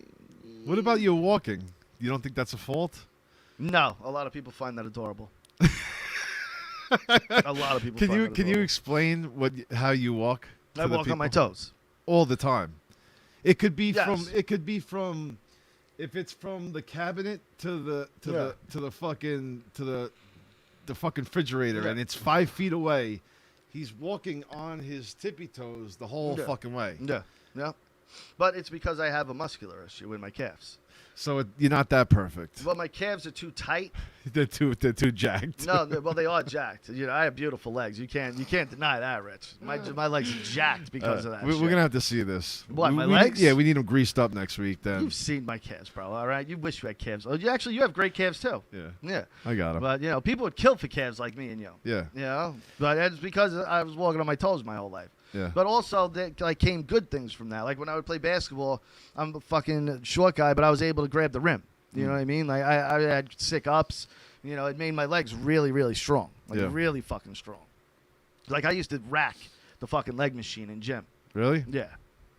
Speaker 5: What about you walking? You don't think that's a fault?
Speaker 4: No. A lot of people find that adorable. A lot of people
Speaker 5: Can
Speaker 4: find
Speaker 5: you
Speaker 4: that
Speaker 5: can you
Speaker 4: adorable.
Speaker 5: explain how you walk?
Speaker 4: I
Speaker 5: to the
Speaker 4: walk on my
Speaker 5: people?
Speaker 4: toes.
Speaker 5: All the time. It could be
Speaker 4: Yes.
Speaker 5: from if it's from the cabinet to the fucking refrigerator,
Speaker 4: Yeah.
Speaker 5: and it's 5 feet away. He's walking on his tippy toes the whole
Speaker 4: Yeah.
Speaker 5: fucking way.
Speaker 4: Yeah. Yeah. But it's because I have a muscular issue in my calves.
Speaker 5: So you're not that perfect.
Speaker 4: Well, my calves are too tight.
Speaker 5: They're too jacked.
Speaker 4: No, well, they are jacked. You know, I have beautiful legs. You can't deny that, Rich. My legs are jacked because of that.
Speaker 5: We're
Speaker 4: shit.
Speaker 5: gonna have to see this.
Speaker 4: What, my
Speaker 5: we need-
Speaker 4: legs?
Speaker 5: Yeah, we need them greased up next week. Then.
Speaker 4: You've seen my calves, bro. All right, you wish you had calves. Oh, you have great calves too.
Speaker 5: Yeah,
Speaker 4: Yeah,
Speaker 5: I got them.
Speaker 4: but you know, people would kill for calves like me and you.
Speaker 5: Yeah,
Speaker 4: You know, but it's because I was walking on my toes my whole life.
Speaker 5: yeah.
Speaker 4: But also, there like came good things from that. Like when I would play basketball, I'm a fucking short guy, but I was able to grab the rim. You know what I mean? Like I had sick ups. You know, it made my legs really, really strong. Like
Speaker 5: Yeah.
Speaker 4: really fucking strong. Like I used to rack the fucking leg machine in gym.
Speaker 5: Really?
Speaker 4: Yeah.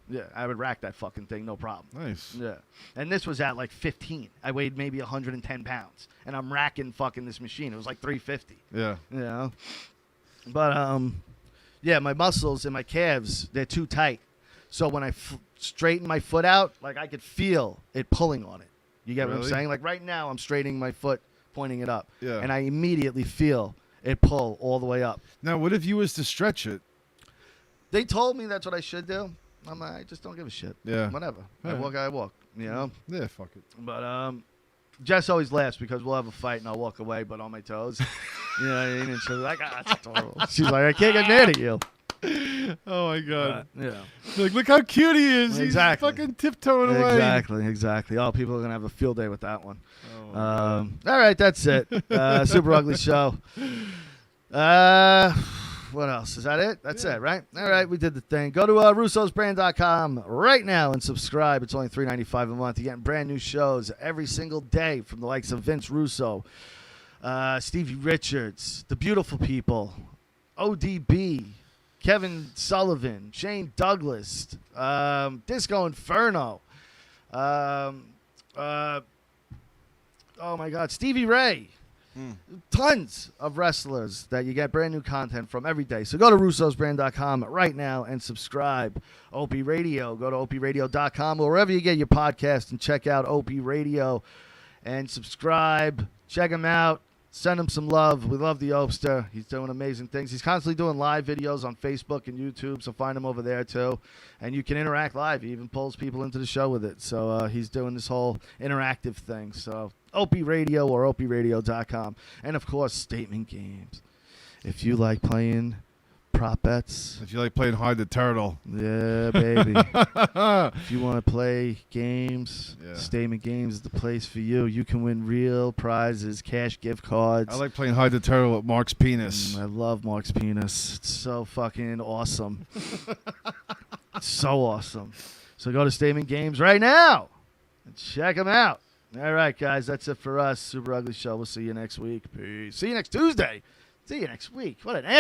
Speaker 4: Yeah, I would rack that fucking thing, no problem.
Speaker 5: Nice.
Speaker 4: Yeah. And this was at like 15. I weighed maybe 110 pounds. And I'm racking fucking this machine. It was like 350.
Speaker 5: Yeah.
Speaker 4: You know? But, yeah, my muscles and my calves, they're too tight. So when I straighten my foot out, like I could feel it pulling on it. You get what I'm
Speaker 5: Really?
Speaker 4: saying? Like right now, I'm straightening my foot, pointing it up.
Speaker 5: Yeah.
Speaker 4: And I immediately feel it pull all the way up.
Speaker 5: Now, what if you was to stretch it?
Speaker 4: They told me that's what I should do. I'm like, I just don't give a shit.
Speaker 5: Yeah.
Speaker 4: Whatever. I
Speaker 5: Yeah.
Speaker 4: walk, I walk. You know?
Speaker 5: Yeah, fuck it.
Speaker 4: But Jess always laughs because we'll have a fight and I'll walk away, but on my toes. You know what I mean? And she'll be like, that's adorable. She's like, I can't get mad at you.
Speaker 5: Oh my god!
Speaker 4: Yeah.
Speaker 5: Like, look how cute he is.
Speaker 4: Exactly.
Speaker 5: He's fucking tiptoeing away.
Speaker 4: Exactly. Oh, people are gonna have a field day with that one.
Speaker 5: Oh,
Speaker 4: All right, that's it. Super Ugly Show. What else? Is that it? That's it, right? All right, we did the thing. Go to russosbrand.com right now and subscribe. It's only $3.95 a month. You're getting brand new shows every single day from the likes of Vince Russo, Stevie Richards, The Beautiful People, ODB, Kevin Sullivan, Shane Douglas, Disco Inferno, oh my God, Stevie Ray. Tons of wrestlers that you get brand new content from every day. So go to russosbrand.com right now and subscribe. OP Radio. Go to opradio.com or wherever you get your podcast and check out OP Radio and subscribe. Check him out. Send him some love. We love the Opster. He's doing amazing things. He's constantly doing live videos on Facebook and YouTube, so find him over there too. And you can interact live. He even pulls people into the show with it. So he's doing this whole interactive thing. So OP Radio or opradio.com. And, of course, Statement Games. If you like playing prop bets.
Speaker 5: If you like playing Hide the Turtle.
Speaker 4: Yeah, baby. If you want to play games,
Speaker 5: Yeah.
Speaker 4: Statement Games is the place for you. You can win real prizes, cash gift cards.
Speaker 5: I like playing Hide the Turtle with Mark's penis.
Speaker 4: I love Mark's penis. It's so fucking awesome. It's so awesome. So go to Statement Games right now and check them out. All right, guys, that's it for us. Super Ugly Show. We'll see you next week. Peace. See you next Tuesday. See you next week. What an